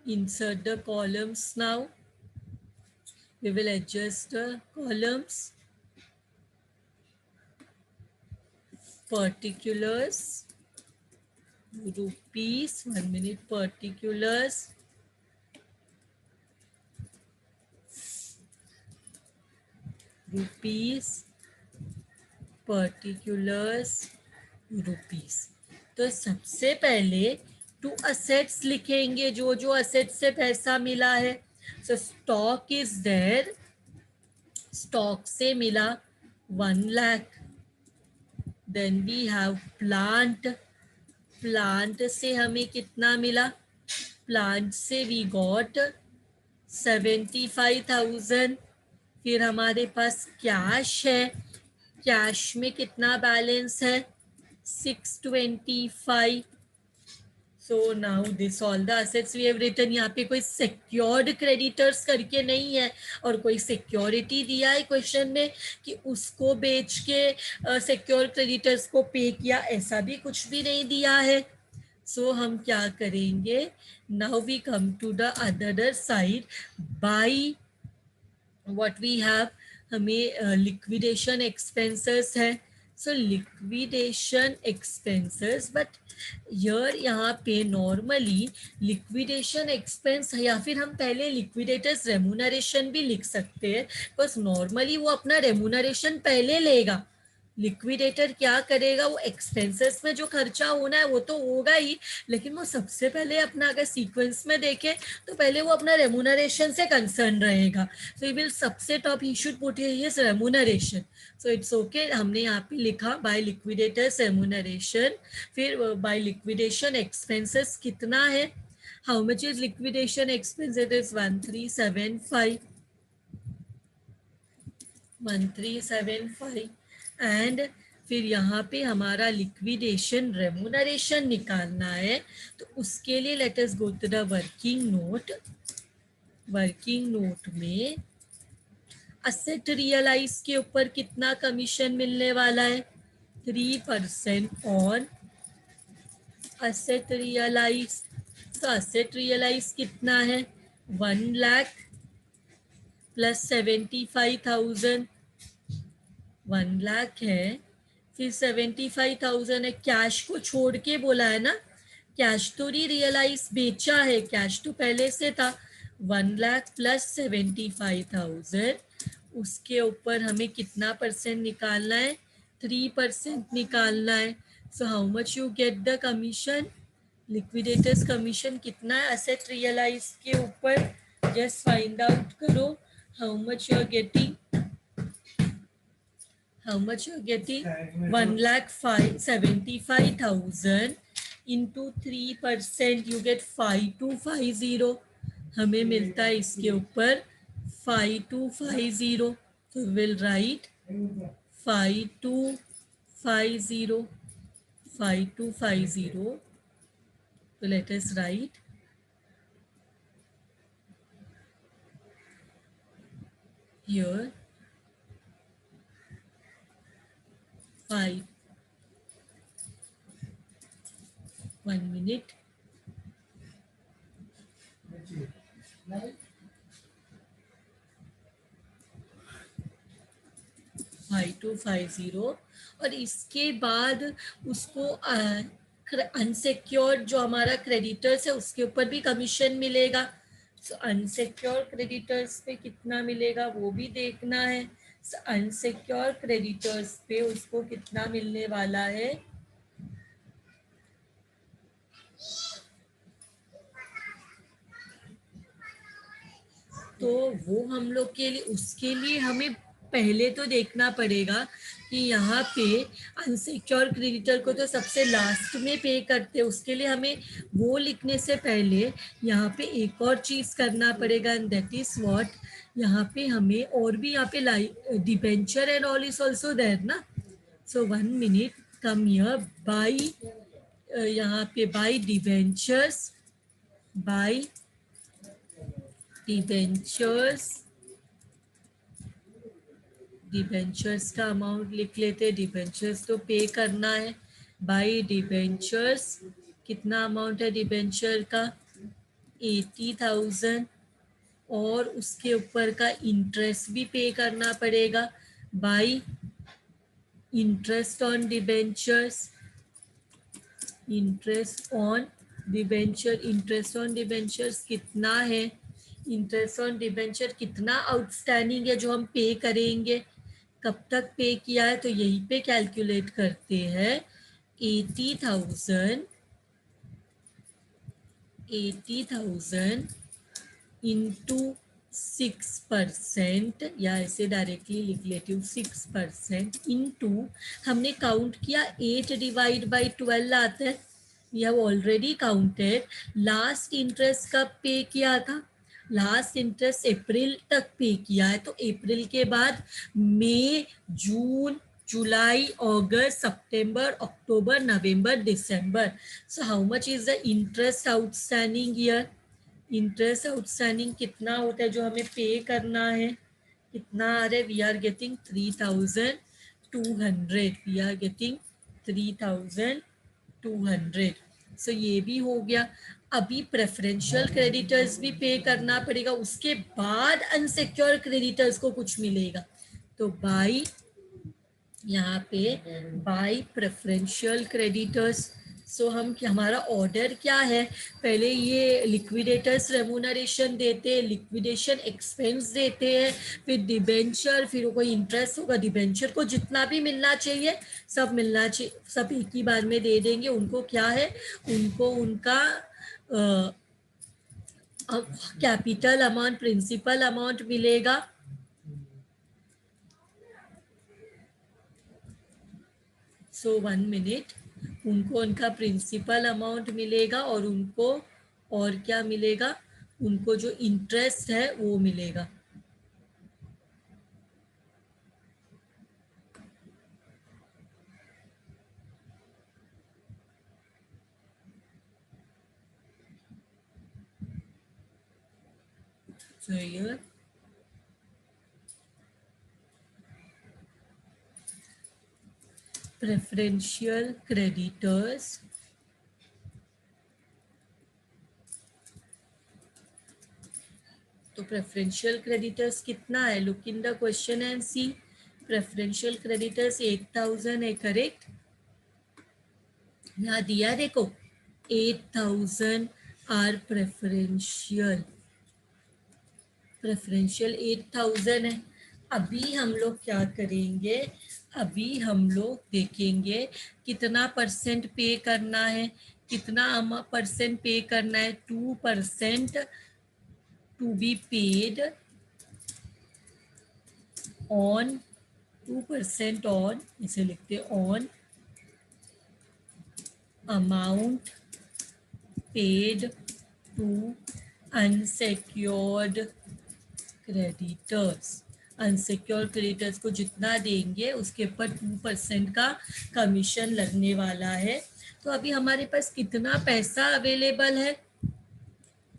insert the columns now. We will adjust the columns. Particulars, rupees, 1 minute, particulars, rupees, particulars, rupees. तो सबसे पहले to assets लिखेंगे, जो जो assets से पैसा मिला है. So stock is there, stock से मिला 1 lakh. Then we have plant, plant से हमें कितना मिला, प्लांट से वी गॉट 75,000. फिर हमारे पास कैश है, कैश में कितना बैलेंस है, 625. So now this all the assets we have written. यहाँ पे कोई secured creditors करके नहीं है और कोई security दिया है क्वेश्चन में कि उसको बेच के secure creditors को पे किया, ऐसा भी कुछ भी नहीं दिया है. So हम क्या करेंगे, now we come to the other side. By what we have, हमें liquidation expenses है. So liquidation expenses, but here यहाँ पे normally liquidation expense, या फिर हम पहले liquidators remuneration भी लिख सकते हैं, because normally वो अपना remuneration पहले लेगा. लिक्विडेटर क्या करेगा, वो एक्सपेंसेस में जो खर्चा होना है वो तो होगा ही, लेकिन वो सबसे पहले अपना अगर सीक्वेंस में देखें तो पहले वो अपना रेमुनरेशन से कंसर्न रहेगा. सो ही विल सबसे top he should put his remuneration. So it's okay, हमने यहाँ पे लिखा बाय लिक्विडेटर्स रेमुनरेशन. फिर बाय लिक्विडेशन एक्सपेंसेस कितना है, how much is liquidation expense, it is 1375. 1375. And फिर यहाँ पे हमारा लिक्विडेशन रेमुनरेशन निकालना है, तो उसके लिए let us go to the working note. Working note में असेट रियलाइज के ऊपर कितना कमीशन मिलने वाला है, 3% ऑन असेट रियलाइज. तो असेट रियलाइज कितना है, 1 लाख प्लस 75,000. 1 लाख है, फिर 75,000 है, कैश को छोड़ के बोला है ना, कैश तो नहीं रियलाइज बेचा है, कैश तो पहले से था. 1 लाख प्लस 75,000, उसके ऊपर हमें कितना परसेंट निकालना है, 3% निकालना है. So how much you get the commission, liquidators commission कितना है एसेट रियलाइज के ऊपर, जस्ट फाइंड आउट करो how much you are getting. How much you're getting? 1,75,000 into 3%, you get 5250. हमें मिलता है इसके ऊपर 5250. तो विल राइट 5250. 5250. तो let us right here 5. 1 minute. 5250. और इसके बाद उसको अनसिक्योर्ड जो हमारा क्रेडिटर्स है उसके ऊपर भी कमीशन मिलेगा. सो अनसिक्योर क्रेडिटर्स पे कितना मिलेगा वो भी देखना है. अनसिक्योर क्रेडिटर्स पे उसको कितना मिलने वाला है, तो वो हम लोग के लिए, उसके लिए हमें पहले तो देखना पड़ेगा कि यहाँ पे अनसिक्योर क्रेडिटर को तो सबसे लास्ट में पे करते हैं, उसके लिए हमें वो लिखने से पहले यहाँ पे एक और चीज़ करना पड़ेगा, एंड दैट इज व्हाट, यहाँ पे हमें और भी यहाँ पे debenture and all is also there ना. So 1 minute, come here, by यहाँ पे by debentures, by debentures. Debentures का अमाउंट लिख लेते, डिबेंचर्स तो पे करना है. बाय डिबेंचर्स कितना अमाउंट है डिबेंचर का, 80,000. और उसके ऊपर का इंटरेस्ट भी पे करना पड़ेगा, bye interest on debentures. Interest on debenture, interest on debentures कितना है, इंटरेस्ट ऑन डिबेंचर कितना आउटस्टैंडिंग है जो हम पे करेंगे, कब तक पे किया है, तो यहीं पे कैलकुलेट करते हैं. 80,000 इंटू 6%, या ऐसे डायरेक्टली लिख लेती हूँ, 6% इंटू, हमने काउंट किया 8 डिवाइड बाई 12 आता है. We have already counted last interest कब पे किया था, लास्ट इंटरेस्ट अप्रैल तक पे किया है, तो अप्रैल के बाद मई, जून, जुलाई, अगस्त, सितंबर, अक्टूबर, नवंबर, दिसंबर. So how much is the interest outstanding year, interest outstanding कितना होता है जो हमें पे करना है, कितना आ रहा है, we are getting 3,200. We are getting 3,200. So ये भी हो गया. अभी प्रेफरेंशियल क्रेडिटर्स भी पे करना पड़ेगा, उसके बाद अनसिक्योर क्रेडिटर्स को कुछ मिलेगा. तो बाय यहाँ पे बाय प्रेफरेंशियल क्रेडिटर्स, सो हम हमारा ऑर्डर क्या है, पहले ये लिक्विडेटर्स रेमुनरेशन देते हैं, लिक्विडेशन एक्सपेंस देते हैं, फिर डिबेंचर, फिर कोई इंटरेस्ट होगा डिबेंचर को जितना भी मिलना चाहिए सब मिलना चाहिए, सब एक ही बार में दे देंगे। उनको क्या है, उनको उनका कैपिटल अमाउंट, प्रिंसिपल अमाउंट मिलेगा। सो 1 मिनट, उनको उनका प्रिंसिपल अमाउंट मिलेगा और उनको और क्या मिलेगा, उनको जो इंटरेस्ट है वो मिलेगा। So here preferential creditors, तो प्रेफरेंशियल क्रेडिटर्स कितना है, look in the question and see. Preferential creditors 8000 है, करेक्ट। यहाँ दिया देखो 8000 आर प्रेफरेंशियल, प्रेफरेंशियल 8000 है। अभी हम लोग क्या करेंगे, अभी हम लोग देखेंगे कितना परसेंट पे करना है, कितना परसेंट पे करना है, 2% to be paid on, 2% on, इसे लिखते on amount paid to unsecured creditors. Unsecured creditors को जितना देंगे उसके ऊपर 2% का कमीशन लगने वाला है। तो अभी हमारे पास कितना पैसा अवेलेबल है,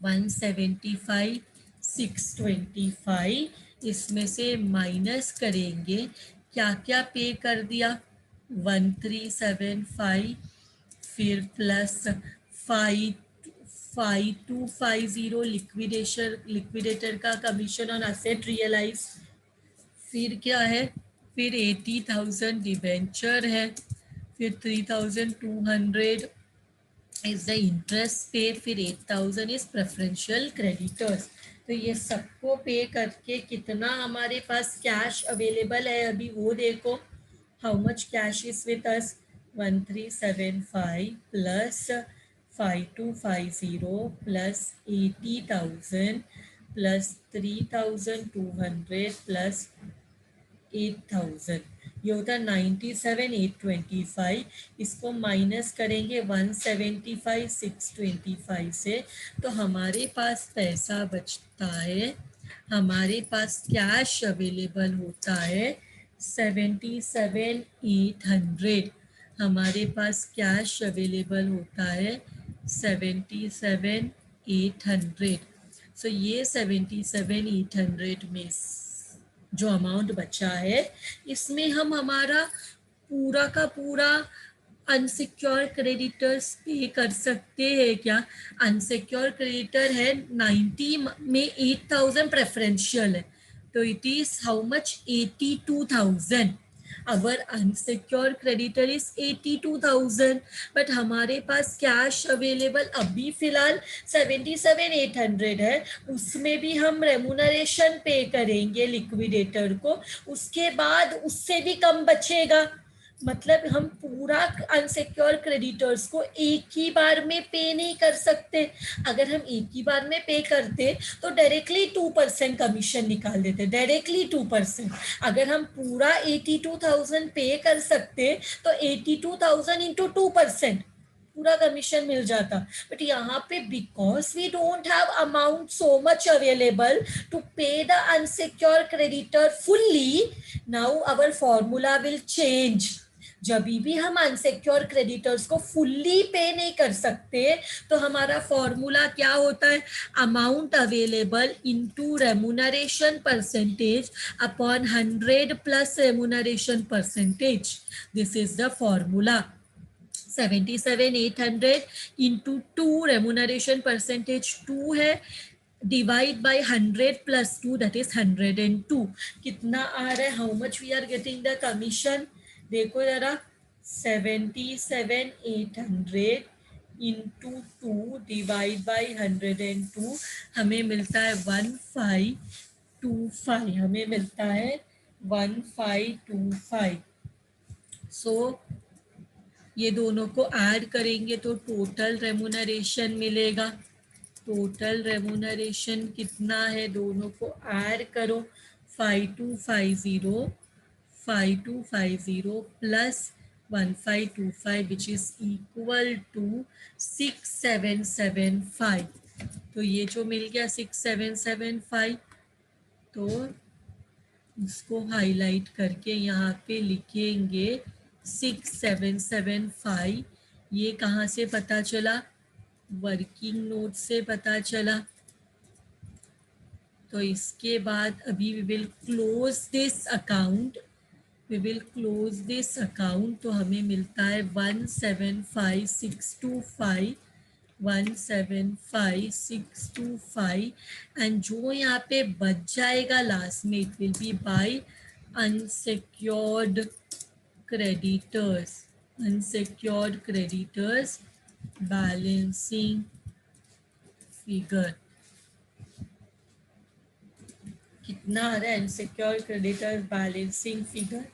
175 625, इसमें से माइनस करेंगे क्या क्या पे कर दिया, 1375, फिर प्लस 5250 लिक्विडेटर का कमीशन ऑन असेट रियलाइज, फिर क्या है, फिर 80,000 डिबेंचर है, फिर 3200 इज द इंटरेस्ट पेड, फिर 8000 इज प्रेफरेंशियल क्रेडिटर्स। तो ये सबको पे करके कितना हमारे पास कैश अवेलेबल है अभी वो देखो, how much cash is with us, 1375 plus 5250 plus 80,000 plus 3200 plus 8000, ये होता है 97,825। इसको माइनस करेंगे 175,625 से, तो हमारे पास पैसा बचता है, हमारे पास कैश अवेलेबल होता है 77,800, हमारे पास कैश अवेलेबल होता है 77,800। सो ये 77,800 में जो अमाउंट बचा है इसमें हम हमारा पूरा का पूरा अनसिक्योर क्रेडिटर्स पे कर सकते हैं क्या। अनसिक्योर क्रेडिटर है 90 में 8000 प्रेफरेंशियल है, तो it is how much 82,000। Our unsecure creditor is 82,000, but हमारे पास कैश अवेलेबल अभी फिलहाल 77,800 है, उसमें भी हम रेमुनरेशन पे करेंगे लिक्विडेटर को, उसके बाद उससे भी कम बचेगा। मतलब हम पूरा अनसिक्योर क्रेडिटर्स को एक ही बार में पे नहीं कर सकते। अगर हम एक ही बार में पे करते तो डायरेक्टली 2% कमीशन निकाल देते, डायरेक्टली 2%। अगर हम पूरा 82,000 पे कर सकते तो 82,000 इंटू 2% पूरा कमीशन मिल जाता। बट यहाँ पे because we don't have amount so much available to pay the unsecure creditor fully, now our formula will change. जब भी हम अनसिक्योर क्रेडिटर्स को फुल्ली पे नहीं कर सकते तो हमारा फॉर्मूला क्या होता है, amount available into remuneration percentage upon 100 plus remuneration percentage, this is the formula. 77,800 into 2, remuneration percentage 2 है, divide by 100 plus 2 that is 102। कितना आ रहा है, how much we are getting the commission, देखो जरा 77,800 इंटू 2 डिवाइड बाई 102 हमें मिलता है 1525, हमें मिलता है 1525। सो ये दोनों को ऐड करेंगे तो टोटल रेमुनरेशन मिलेगा। टोटल रेमुनरेशन कितना है, दोनों को ऐड करो, 5250 plus 1525 which is equal to 6775। तो ये जो मिल गया 6775, तो इसको हाईलाइट करके यहाँ पे लिखेंगे 6775। ये कहाँ से पता चला, वर्किंग नोट से पता चला। तो इसके बाद अभी we will close this account, we will close this account. तो हमें मिलता है 175625, 175625। एंड जो यहाँ पे बच जाएगा लास्ट में, it will be by unsecured creditors, unsecured creditors balancing figure. कितना आ रहा है unsecured creditors balancing figure,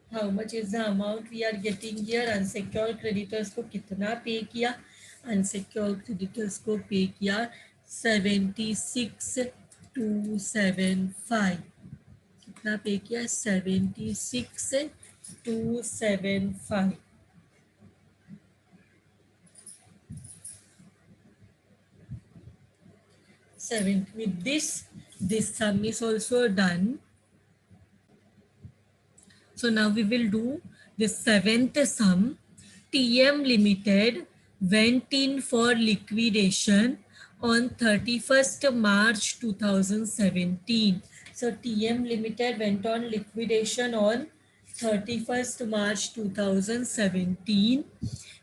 how much is the amount we are getting here. Unsecured creditors को कितना पे किया, अनसिक्योर्ड क्रेडिटर्स को पे किया 76,275। कितना पे किया, 76,275। With this sum is also done. So now we will do the seventh sum. TM Limited went in for liquidation on 31st March 2017. So TM Limited went on liquidation on 31st March 2017.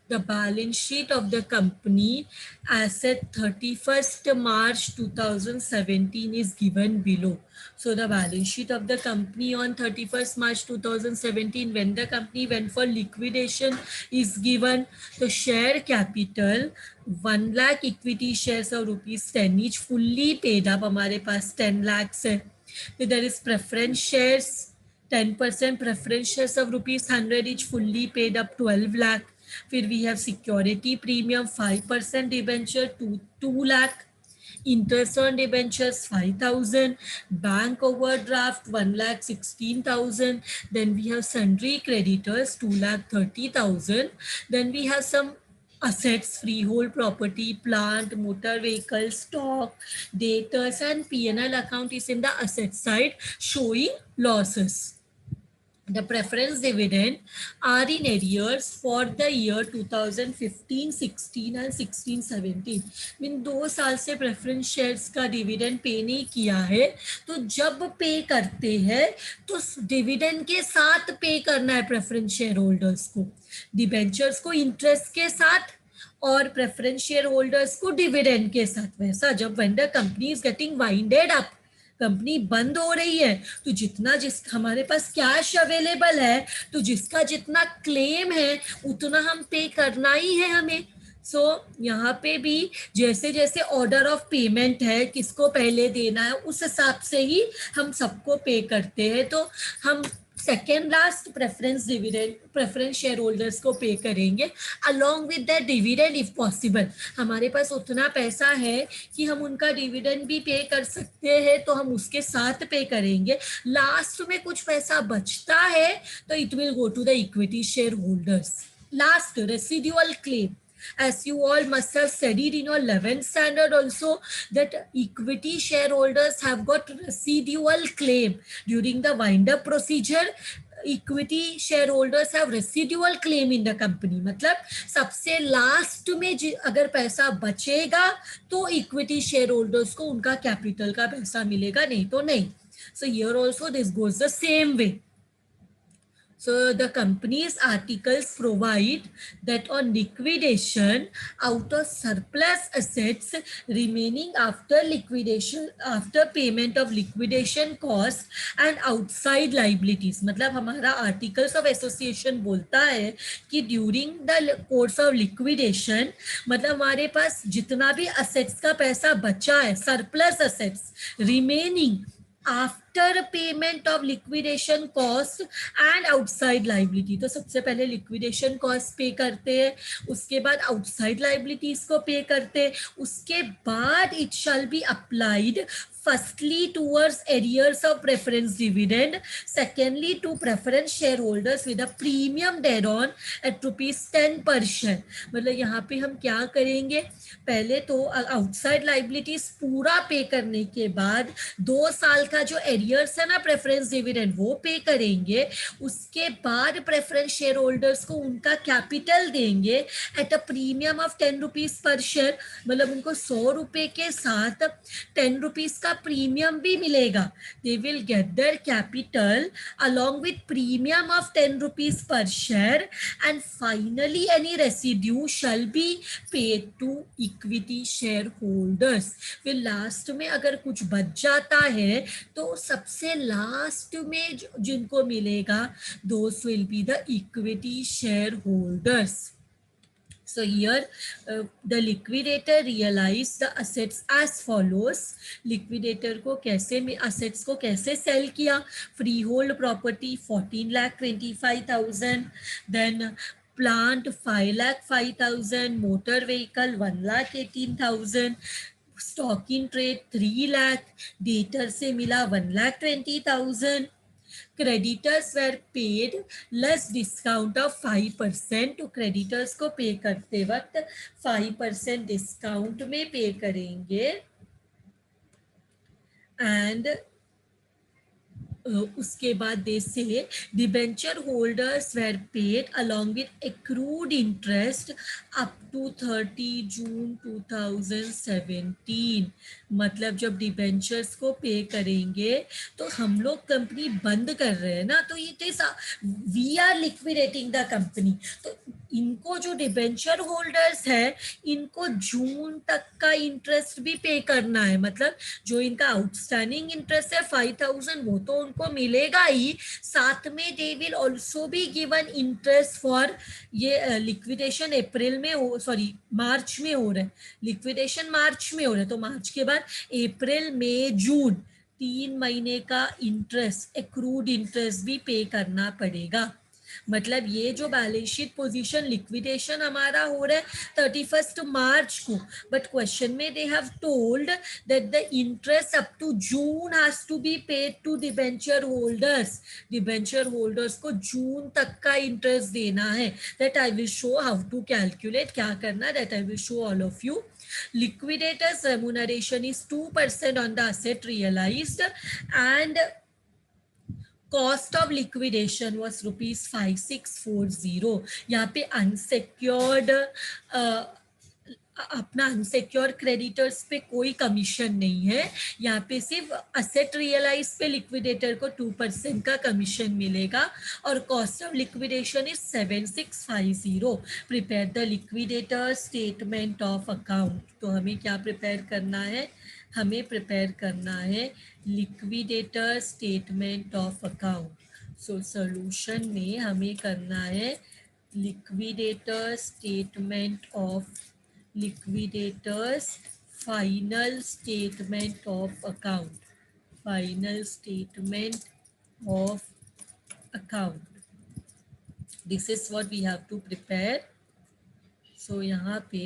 The balance sheet of the company as at 31st March 2017 is given below. So the balance sheet of the company on 31st March 2017 when the company went for liquidation is given. The share capital 1 lakh equity shares of ₹10 each fully paid up, हमारे पास 10 lakhs है. There is preference shares 10% preference shares of ₹100 each fully paid up 12 lakh. फिर we have security premium 5% debenture 2 lakh, interest on debentures 5,000, bank overdraft 1,16,000. Then we have sundry creditors 2,30,000. Then we have some assets, freehold property, plant, motor vehicle, stock, debtors, and P&L account is in the asset side showing losses. The preference dividend are in arrears for the year 2015, 16 and 16, 17. Mean 2 साल से preference shares का dividend pay नहीं किया है, तो जब पे करते हैं तो डिविडेंड के साथ पे करना है प्रेफरेंस शेयर होल्डर्स को, डिबेंचर्स को इंटरेस्ट के साथ और प्रेफरेंस शेयर होल्डर्स को डिविडेंड के साथ। वैसा जब vendor company is getting winded up, company बंद हो रही है, तो जितना जिस हमारे पास कैश अवेलेबल है, तो जिसका जितना क्लेम है उतना हम पे करना ही है हमें। सो यहाँ पे भी जैसे जैसे ऑर्डर ऑफ पेमेंट है, किसको पहले देना है, उस हिसाब से ही हम सबको पे करते हैं। तो हम second last preference dividend preference share holders को पे करेंगे along with that dividend if possible. हमारे पास उतना पैसा है कि हम उनका डिविडेंड भी पे कर सकते हैं, तो हम उसके साथ पे करेंगे। लास्ट में कुछ पैसा बचता है तो it will go to the equity share holders. Last residual claim, as you all must have studied in your 11th standard also, that equity shareholders have got residual claim during the wind up procedure. Equity share holders have residual claim in the company, मतलब सबसे last में अगर पैसा बचेगा तो equity share holders को उनका capital का पैसा मिलेगा, नहीं तो नहीं। So here also this goes the same way. So the company's articles provide that on liquidation, out of surplus assets remaining after liquidation, after payment of liquidation cost and outside liabilities, मतलब हमारा articles of association बोलता है कि during the course of liquidation, मतलब हमारे पास जितना भी assets का पैसा बचा है, surplus assets remaining after payment of liquidation cost and outside liability, तो सबसे पहले लिक्विडेशन कॉस्ट पे करते हैं, उसके बाद आउटसाइड लाइबिलिटीज को पे करते हैं, उसके बाद it shall be applied firstly towards arrears of preference dividend, secondly to preference shareholders with a premium thereon at ₹10 per share। मतलब यहाँ पे हम क्या करेंगे, पहले तो आउटसाइड लाइबिलिटीज पूरा पे करने के बाद 2 साल का जो एरियर्स है ना प्रेफरेंस डिविडेंड वो पे करेंगे, उसके बाद प्रेफरेंस शेयर होल्डर्स को उनका कैपिटल देंगे एट अ प्रीमियम ऑफ ₹10 पर शेयर, मतलब उनको ₹100 के साथ ₹10 का प्रीमियम भी मिलेगा। They will get their capital along with premium of ₹10 per share and finally any residue shall be paid to equity shareholders। फिर लास्ट में अगर कुछ बच जाता है तो सबसे लास्ट में जिनको मिलेगा those will be the equity shareholders। So here the liquidator realized the assets as follows। liquidator को कैसे में assets को कैसे sell किया, freehold property 14,25,000, then plant 5,05,000, motor vehicle 1,18,000, stock in trade 3 lakh, debtor से मिला 1,20,000, creditors were paid less discount of 5%, तो creditors को पे करते वक्त 5% डिस्काउंट में पे करेंगे एंड उसके बाद they say debenture holders were paid along with accrued interest up to 30 June 2017। मतलब जब डिबेंचर्स को पे करेंगे तो हम लोग कंपनी बंद कर रहे हैं ना, तो ये we are liquidating the company, तो इनको जो डिबेंचर होल्डर्स है इनको जून तक का इंटरेस्ट भी पे करना है, मतलब जो इनका आउटस्टैंडिंग इंटरेस्ट है 5,000 वो तो उनको मिलेगा ही, साथ में they will also be given interest for ये लिक्विडेशन अप्रैल में हो, सॉरी मार्च में हो रहा है, लिक्विडेशन मार्च में हो रहा है, तो मार्च के बाद अप्रैल मई जून 3 महीने का इंटरेस्ट एक्रूड इंटरेस्ट भी पे करना पड़ेगा। मतलब ये जो बैलेंस शीट पोजीशन लिक्विडेशन हमारा हो रहा है 31 मार्च को, बट क्वेश्चन में they have told that the interest up to June has to be paid to debenture holders, debenture holders को जून तक का इंटरेस्ट देना है। That I will show how to calculate, क्या करना, that I will show all of you. Liquidators remuneration is 2% on the asset realized and cost of liquidation was ₹5640। यहाँ पे अनसेक्योर्ड अपना अनसेक्योर क्रेडिटर्स पे कोई कमीशन नहीं है, यहाँ पे सिर्फ असेट रियलाइज पे लिक्विडेटर को 2% का कमीशन मिलेगा और cost of liquidation is 7650। Prepare the liquidator statement of account, तो हमें क्या प्रिपेयर करना है, हमें प्रिपेयर करना है liquidator statement of account. So solution में हमें करना है liquidator statement of liquidators final statement of account, final statement of account, this is what we have to prepare। so यहाँ पे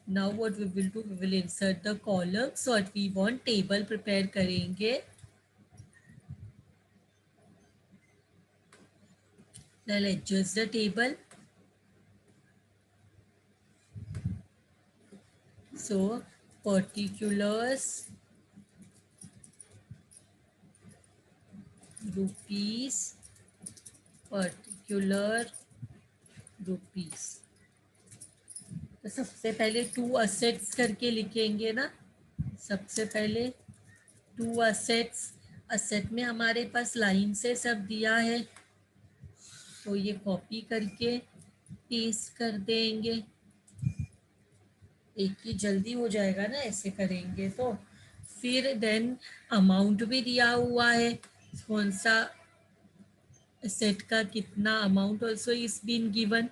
now what we will do, we will insert the column, so what we want table prepare करेंगे, then adjust the table। so particulars rupees, particular rupees, तो सबसे पहले 2 assets करके लिखेंगे ना, सबसे पहले 2 असेट्स, असेट में हमारे पास लाइन से सब दिया है, तो ये कॉपी करके पेस्ट कर देंगे, एक ही जल्दी हो जाएगा ना ऐसे करेंगे तो। फिर देन अमाउंट भी दिया हुआ है, कौन सा सेट का कितना amount also is been given,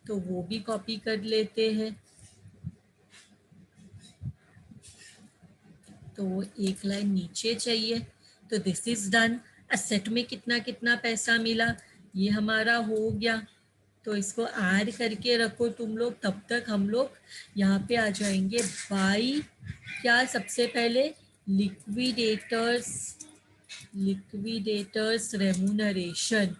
तो वो भी कॉपी कर लेते हैं। तो वो एक लाइन नीचे चाहिए, तो दिस इज डन। असेट में कितना कितना पैसा मिला, ये हमारा हो गया। तो इसको ऐड करके रखो तुम लोग, तब तक हम लोग यहाँ पे आ जाएंगे बाई क्या, सबसे पहले liquidators, liquidators remuneration,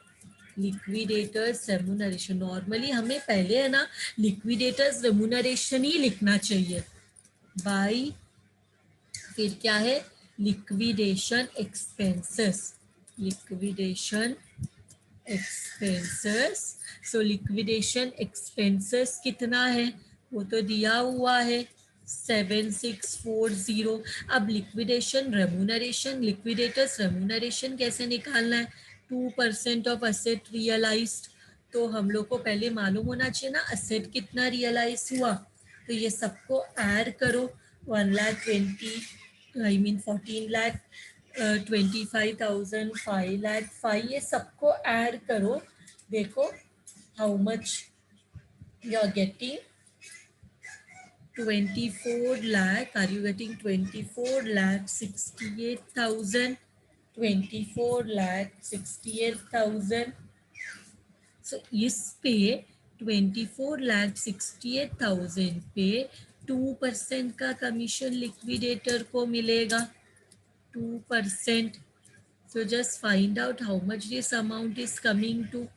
liquidators remuneration. Normally हमें पहले है ना लिक्विडेटर्स रेमुनरेशन ही लिखना चाहिए, बाई फिर क्या है लिक्विडेशन एक्सपेंसेस, लिक्विडेशन एक्सपेंसेस। सो लिक्विडेशन एक्सपेंसेस कितना है वो तो दिया हुआ है 7640। अब लिक्विडेशन रेमुनरेशन, लिक्विडेटर्स रेमुनरेशन कैसे निकालना है, 2% ऑफ असेट रियलाइज्ड। तो हम लोग को पहले मालूम होना चाहिए ना असेट कितना रियलाइज हुआ, तो ये सबको ऐड करो, 1,20,000 आई मीन 14 लाख, 25,000, 5 लाख 5, ये सबको ऐड करो। देखो how much you are getting, 24 lakh, are you getting 24 lakh 68,000, 24 lakh 68,000। सो इस पे 24,68,000 पे 2% का कमीशन लिक्विडेटर को मिलेगा, 2%। So just find out how much this amount is coming to,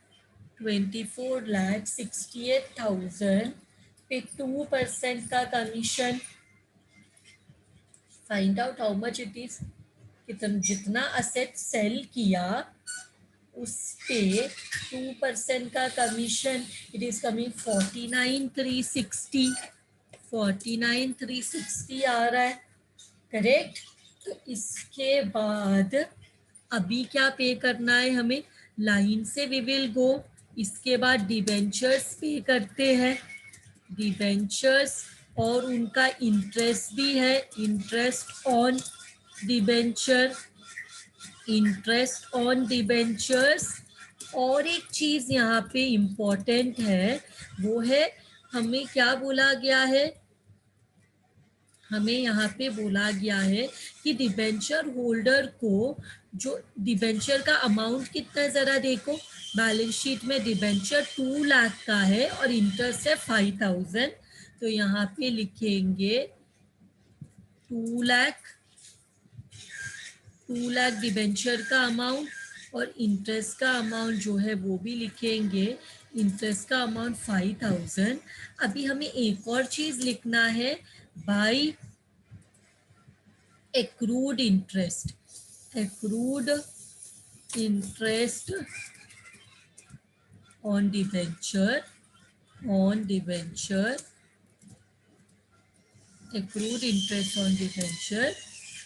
24,68,000 पे 2% का commission, find out how much it is, कितना जितना असेट सेल किया उस पे 2% का कमीशन, इट इज कमिंग 49,360, 49,360 आ रहा है, करेक्ट। तो इसके बाद अभी क्या पे करना है हमें, लाइन से वी विल गो। इसके बाद डिबेंचर्स पे करते हैं, डिबेंचर्स, और उनका इंटरेस्ट भी है, interest on debenture, interest on debentures. और एक चीज यहाँ पे इम्पोर्टेंट है, वो है हमें क्या बोला गया है, हमें यहाँ पे बोला गया है कि डिबेंचर होल्डर को जो डिबेंचर का अमाउंट कितना है जरा देखो, बैलेंस शीट में डिबेंचर 2 लाख का है और इंटरेस्ट है 5,000, तो यहाँ पे लिखेंगे 2 लाख, 2 लाख डिबेंचर का अमाउंट, और इंटरेस्ट का अमाउंट जो है वो भी लिखेंगे, इंटरेस्ट का अमाउंट 5,000। अभी हमें एक और चीज लिखना है, by accrued interest, accrued interest on debenture, on debenture, accrued interest on debenture।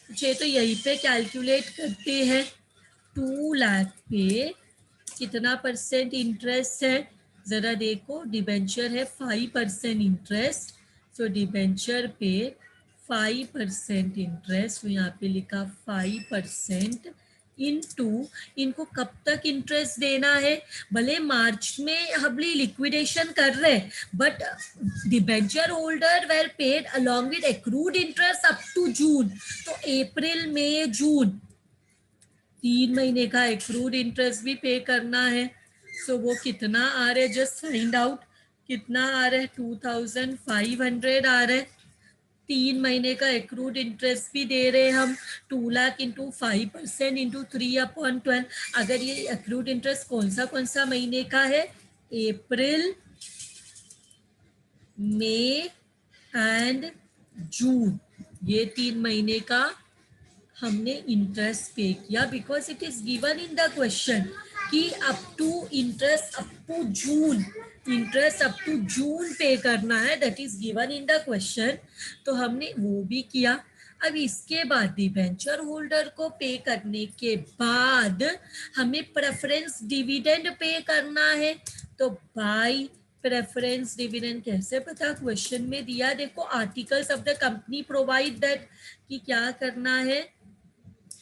मुझे तो यहीं पे कैलकुलेट करते हैं, 2 लाख पे कितना परसेंट इंटरेस्ट है, जरा देखो डिबेंचर है 5% इंटरेस्ट, सो डिबेंचर पे 5% इंटरेस्ट, तो यहाँ पे लिखा 5% इनटू, इनको कब तक इंटरेस्ट देना है, भले मार्च में हम लिक्विडेशन कर रहे हैं, but debenture holder were paid along with accrued interest up to June, तो अप्रैल मई जून 3 महीने का एक्रूड इंटरेस्ट भी पे करना है। सो वो कितना आ रहा है, जस्ट फाइंड आउट, कितना आ रहा है, 2,500 आ रहा है। 3 महीने का एक्रूड इंटरेस्ट भी दे रहे हैं हम, 2 लाख इंटू 5% इंटू 3/12। अगर ये एक्रूड इंटरेस्ट कौन सा महीने का है, अप्रैल, मई एंड जून, ये 3 महीने का हमने इंटरेस्ट पे किया, because it is given in the question कि up to interest up to June, interest up to June pay करना है, that is given in the question, तो हमने वो भी किया। अब इसके बाद डिबेंचर होल्डर को पे करने के बाद हमें प्रेफरेंस डिविडेंड पे करना है। तो बाय प्रेफरेंस डिविडेंड कैसे पता, क्वेश्चन में दिया, देखो articles of the company provide that, कि क्या करना है,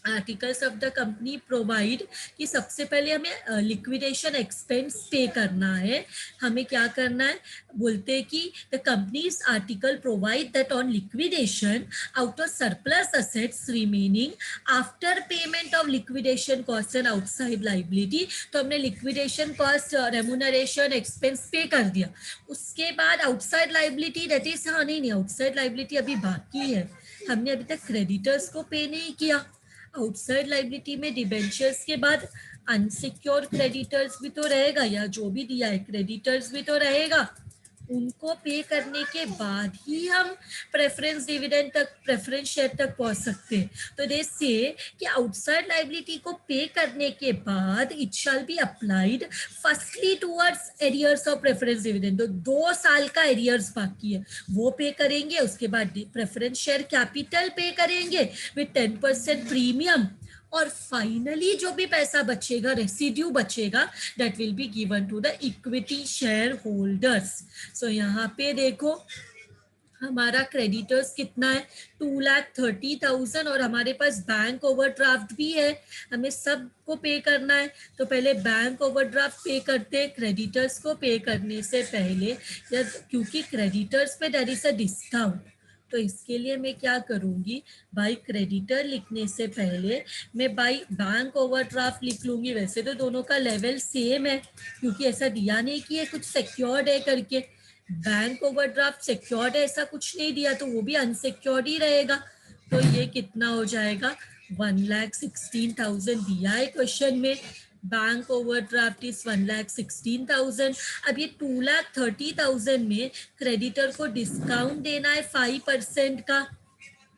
articles of the company provide कि सबसे पहले हमें लिक्विडेशन एक्सपेंस पे करना है। हमें क्या करना है, बोलते हैं कि the companies article provide that on liquidation out of surplus assets remaining after payment of liquidation cost and outside liability. तो हमने लिक्विडेशन कॉस्ट रेमुनरेशन एक्सपेंस पे कर दिया। उसके बाद आउटसाइड लाइबिलिटी, दैट इज, हाँ नहीं आउटसाइड लाइबिलिटी अभी बाकी है, हमने अभी तक क्रेडिटर्स को पे नहीं किया। आउटसाइड लाइबिलिटी में डिबेंचर्स के बाद अनसिक्योर्ड क्रेडिटर्स भी तो रहेगा, या जो भी दिया है क्रेडिटर्स भी तो रहेगा, उनको पे करने के बाद ही हम प्रेफरेंस डिविडेंड तक, प्रेफरेंस शेयर तक पहुंच सकते हैं। तो दे से कि आउटसाइड लाइबिलिटी को पे करने के बाद it shall be applied firstly towards arrears of preference dividend. तो 2 साल का एरियर्स बाकी है वो पे करेंगे, उसके बाद प्रेफरेंस शेयर कैपिटल पे करेंगे विद 10% प्रीमियम, और फाइनली जो भी पैसा बचेगा, रेसिड्यू बचेगा, that will be given to the equity share holders. So यहाँ पे देखो हमारा क्रेडिटर्स कितना है, 2,30,000, और हमारे पास बैंक ओवरड्राफ्ट भी है, हमें सबको पे करना है। तो पहले बैंक ओवरड्राफ्ट पे करते हैं क्रेडिटर्स को पे करने से पहले, या क्योंकि क्रेडिटर्स पे देयर इज अ डिस्काउंट, तो इसके लिए मैं क्या करूंगी, बाई क्रेडिटर लिखने से पहले मैं बाई बैंक ओवरड्राफ्ट लिख लूंगी। वैसे तो दोनों का लेवल सेम है, क्योंकि ऐसा दिया नहीं कि ये कुछ सिक्योर्ड है करके, बैंक ओवरड्राफ्ट सिक्योर्ड है ऐसा कुछ नहीं दिया, तो वो भी अनसिक्योर्ड ही रहेगा। तो ये कितना हो जाएगा, 1,16,000 दिया है क्वेश्चन में, बैंक ओवरड्राफ्ट इज 1,16,000। अब ये 2,30,000 में क्रेडिटर को डिस्काउंट देना है 5% का,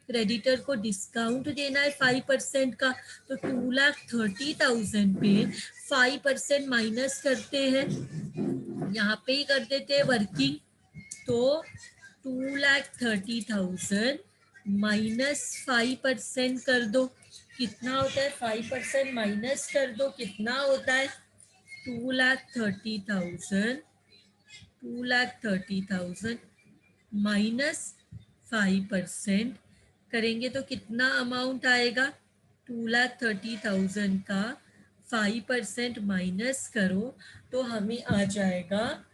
क्रेडिटर को डिस्काउंट देना है 5% का। तो 2,30,000 पे 5% माइनस करते हैं, यहाँ पे ही कर देते हैं वर्किंग। तो 2,30,000 माइनस 5% कर दो, कितना होता है, 5% माइनस कर दो, कितना होता है, 2,30,000, 2,30,000 माइनस 5% करेंगे तो कितना अमाउंट आएगा, 2,30,000 का 5% माइनस करो तो हमें आ जाएगा,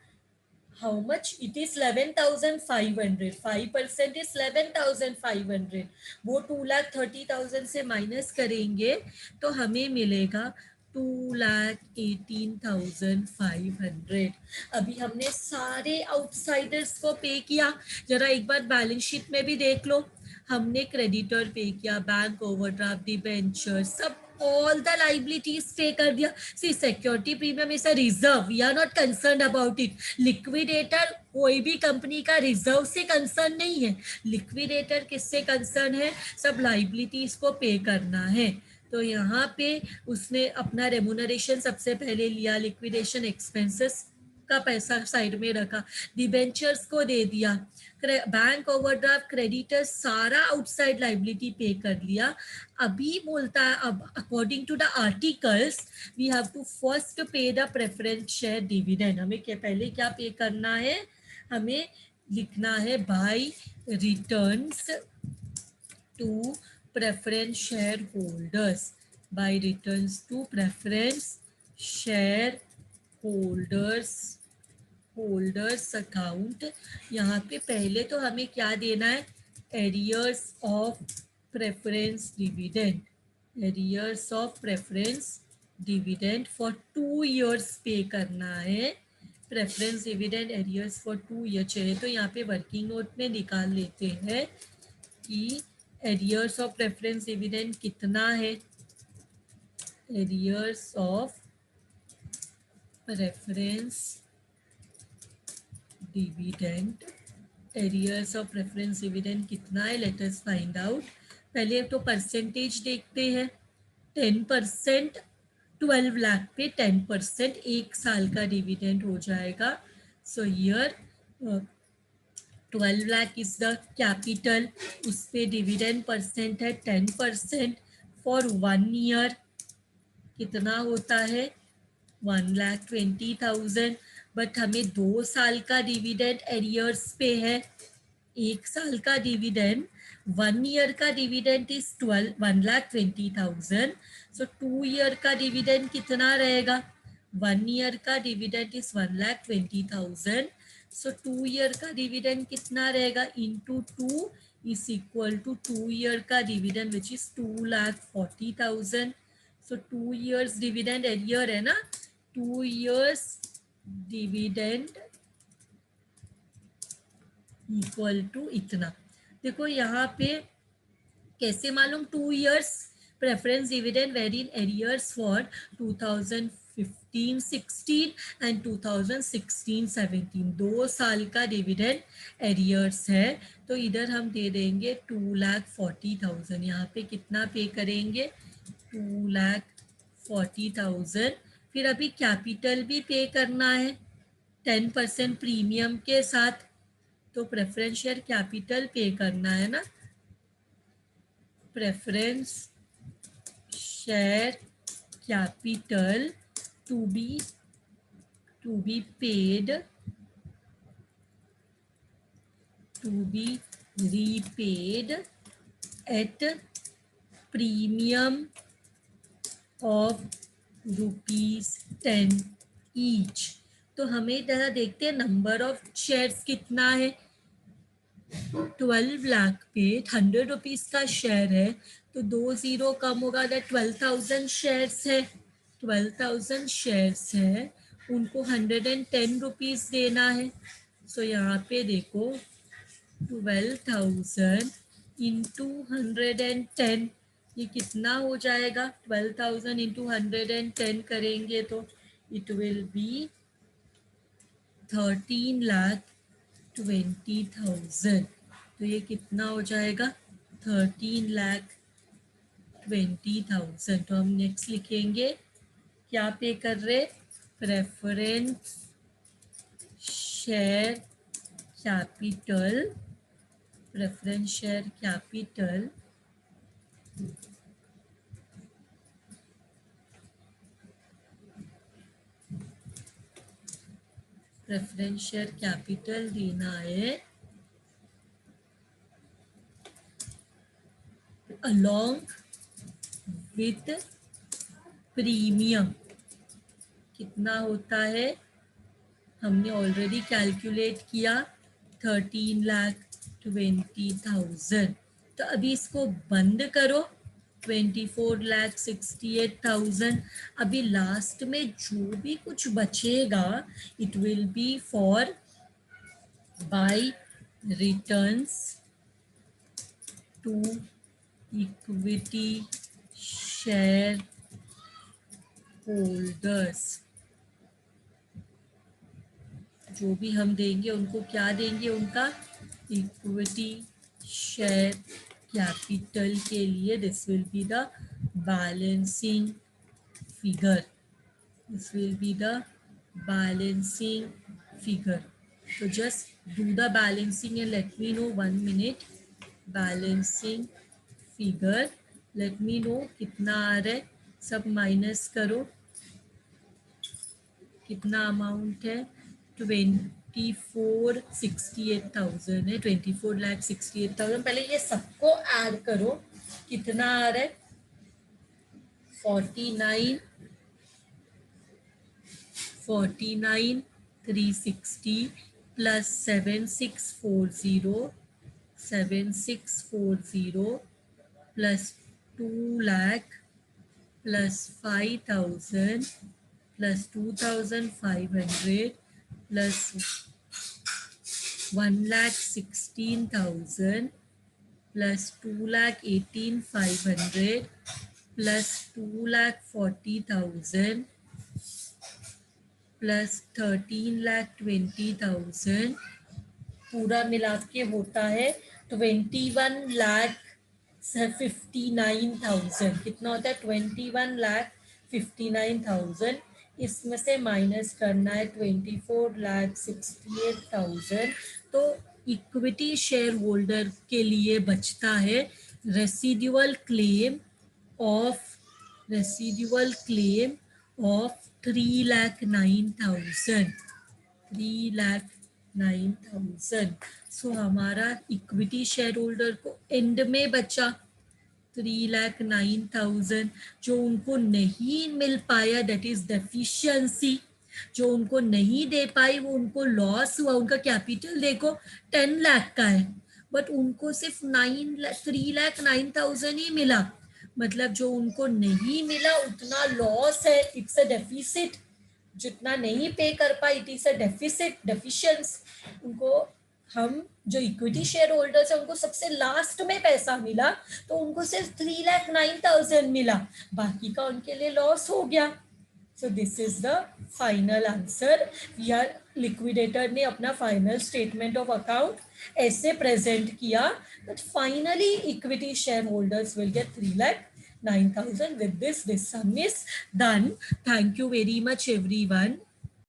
how much, it is 11,500, 5% is 11,500, वो 2,30,000 से माइनस करेंगे तो हमें मिलेगा 2,18,500। अभी हमने सारे आउटसाइडर्स को पे किया, जरा एक बार बैलेंस शीट में भी देख लो, हमने क्रेडिटर पे किया, बैंक ओवरड्राफ्ट, डिबेंचर, सब all the liabilities पे कर दिया। See security premium is a reserve, we are not concern about it. Liquidator कोई भी कंपनी का रिजर्व से कंसर्न नहीं है, लिक्विडेटर किससे कंसर्न है, सब लाइबिलिटीज को पे करना है। तो यहाँ पे उसने अपना रेमुनरेशन सबसे पहले लिया, लिक्विडेशन एक्सपेंसेस का पैसा साइड में रखा, डिबेंचर्स को दे दिया, बैंक ओवरड्राफ्ट, क्रेडिटर, सारा आउटसाइड लाइबिलिटी पे कर लिया। अभी बोलता है, अब according to the articles we have to first pay the preference share dividend. हमें क्या पहले क्या पे करना है, हमें लिखना है by returns to preference shareholders, by returns to preference shareholders account. यहाँ पे पहले तो हमें क्या देना है, arrears of preference dividend, arrears of preference dividend for 2 years पे करना है, preference dividend arrears for 2 years चाहिए। तो यहाँ पे वर्किंग नोट में निकाल लेते हैं कि एरियर्स ऑफ प्रेफरेंस डिविडेंड कितना है, arrears of preference dividend, arrears of preference dividend कितना है, लेट अस फाइंड आउट। पहले तो परसेंटेज देखते हैं, 10%, 12 लाख पे 10%, 1 साल का डिविडेंड हो जाएगा। So here 12 lakh is the capital, उस पे डिविडेंड परसेंट है 10%, फॉर 1 ईयर कितना होता है 1,20,000, बट हमें 2 साल का डिविडेंड एरियर्स पे है, 1 साल का डिविडेंड, 1 ईयर का डिविडेंड इज 1,20,000, सो 2 ईयर का डिविडेंड कितना रहेगा, 1 ईयर का डिविडेंड इज 1,20,000, सो 2 ईयर का डिविडेंड कितना रहेगा into 2 is equal to 2 year का dividend which is 2,40,000, so 2 years dividend arrear है ना, 2 ईयर्स डिविडेंड इक्वल टू इतना। देखो यहाँ पे कैसे मालूम, 2 years preference dividend very in arrears for 2015-16 and 2016-17, 2 साल का डिविडेंड एरियर्स है, तो इधर हम दे देंगे 2,40,000, यहाँ पे कितना पे करेंगे 2,40,000, फिर अभी कैपिटल भी पे करना है 10% प्रीमियम के साथ, तो प्रेफरेंस शेयर कैपिटल पे करना है ना, preference share capital to be paid, to be repaid at premium of ₹10 each. तो हमें जरा देखते हैं नंबर ऑफ शेयर्स कितना है, 12 लाख पे 100 रुपीज का शेयर है, तो 2 जीरो कम होगा, अगर 12,000 शेयर्स है, 12,000 शेयर्स है, उनको 110 रुपीज देना है, सो यहाँ पे देखो 12,000 इंटू 110, ये कितना हो जाएगा, 12,000 इंटू 110 करेंगे तो इट विल बी 13,20,000, तो ये कितना हो जाएगा 13,20,000। तो हम नेक्स्ट लिखेंगे क्या पे कर रहे, preference share capital, preference share capital preference share capital देना है along with प्रीमियम, कितना होता है हमने ऑलरेडी कैलकुलेट किया 13,20,000, तो अभी इसको बंद करो 24,68,000, अभी लास्ट में जो भी कुछ बचेगा it will be for by returns to equity share holders, जो भी हम देंगे उनको क्या देंगे, उनका इक्विटी शेयर कैपिटल के लिए, this will be the balancing figure, this will be the balancing figure, तो just do the balancing and let me know 1 minute, balancing figure, let me know कितना आ रहा है, सब माइनस करो, कितना अमाउंट है 24,68,000 है, 24,68,000, पहले ये सबको ऐड करो, कितना आ रहा है 49,360 plus 7,640 plus 2 lakh plus 5,000 plus 2,500 plus 1,16,000 plus 2,18,500 plus 2,40,000 plus 13,20,000, पूरा मिला के होता है 21,59,000, कितना होता है 21,59,000, इसमें से माइनस करना है 24,68,000, तो इक्विटी शेयर होल्डर के लिए बचता है रेसिडुअल क्लेम ऑफ 3,09,000, 3,09,000। सो हमारा इक्विटी शेयर होल्डर को एंड में बचा 3,09,000, जो उनको नहीं मिल पाया, दैट इज डेफिशिएंसी, जो उनको नहीं दे पाई, वो उनको लॉस हुआ। उनका कैपिटल देखो 10 लाख का है, बट उनको सिर्फ 3,09,000 ही मिला, मतलब जो उनको नहीं मिला उतना लॉस है, इट्स अ डेफिसिट। जितना नहीं पे कर पाई, इट इज अ डेफिसिट, डेफिशिएंस। उनको, हम जो इक्विटी शेयर होल्डर्स है उनको सबसे लास्ट में पैसा मिला, तो उनको सिर्फ 3,09,000 मिला, बाकी का उनके लिए लॉस हो गया। So this is the final answer. यार लिक्विडेटर ने अपना फाइनल स्टेटमेंट ऑफ अकाउंट ऐसे प्रेजेंट किया that finally equity shareholders will get 3,09,000. With this sum is done. Thank you very much everyone.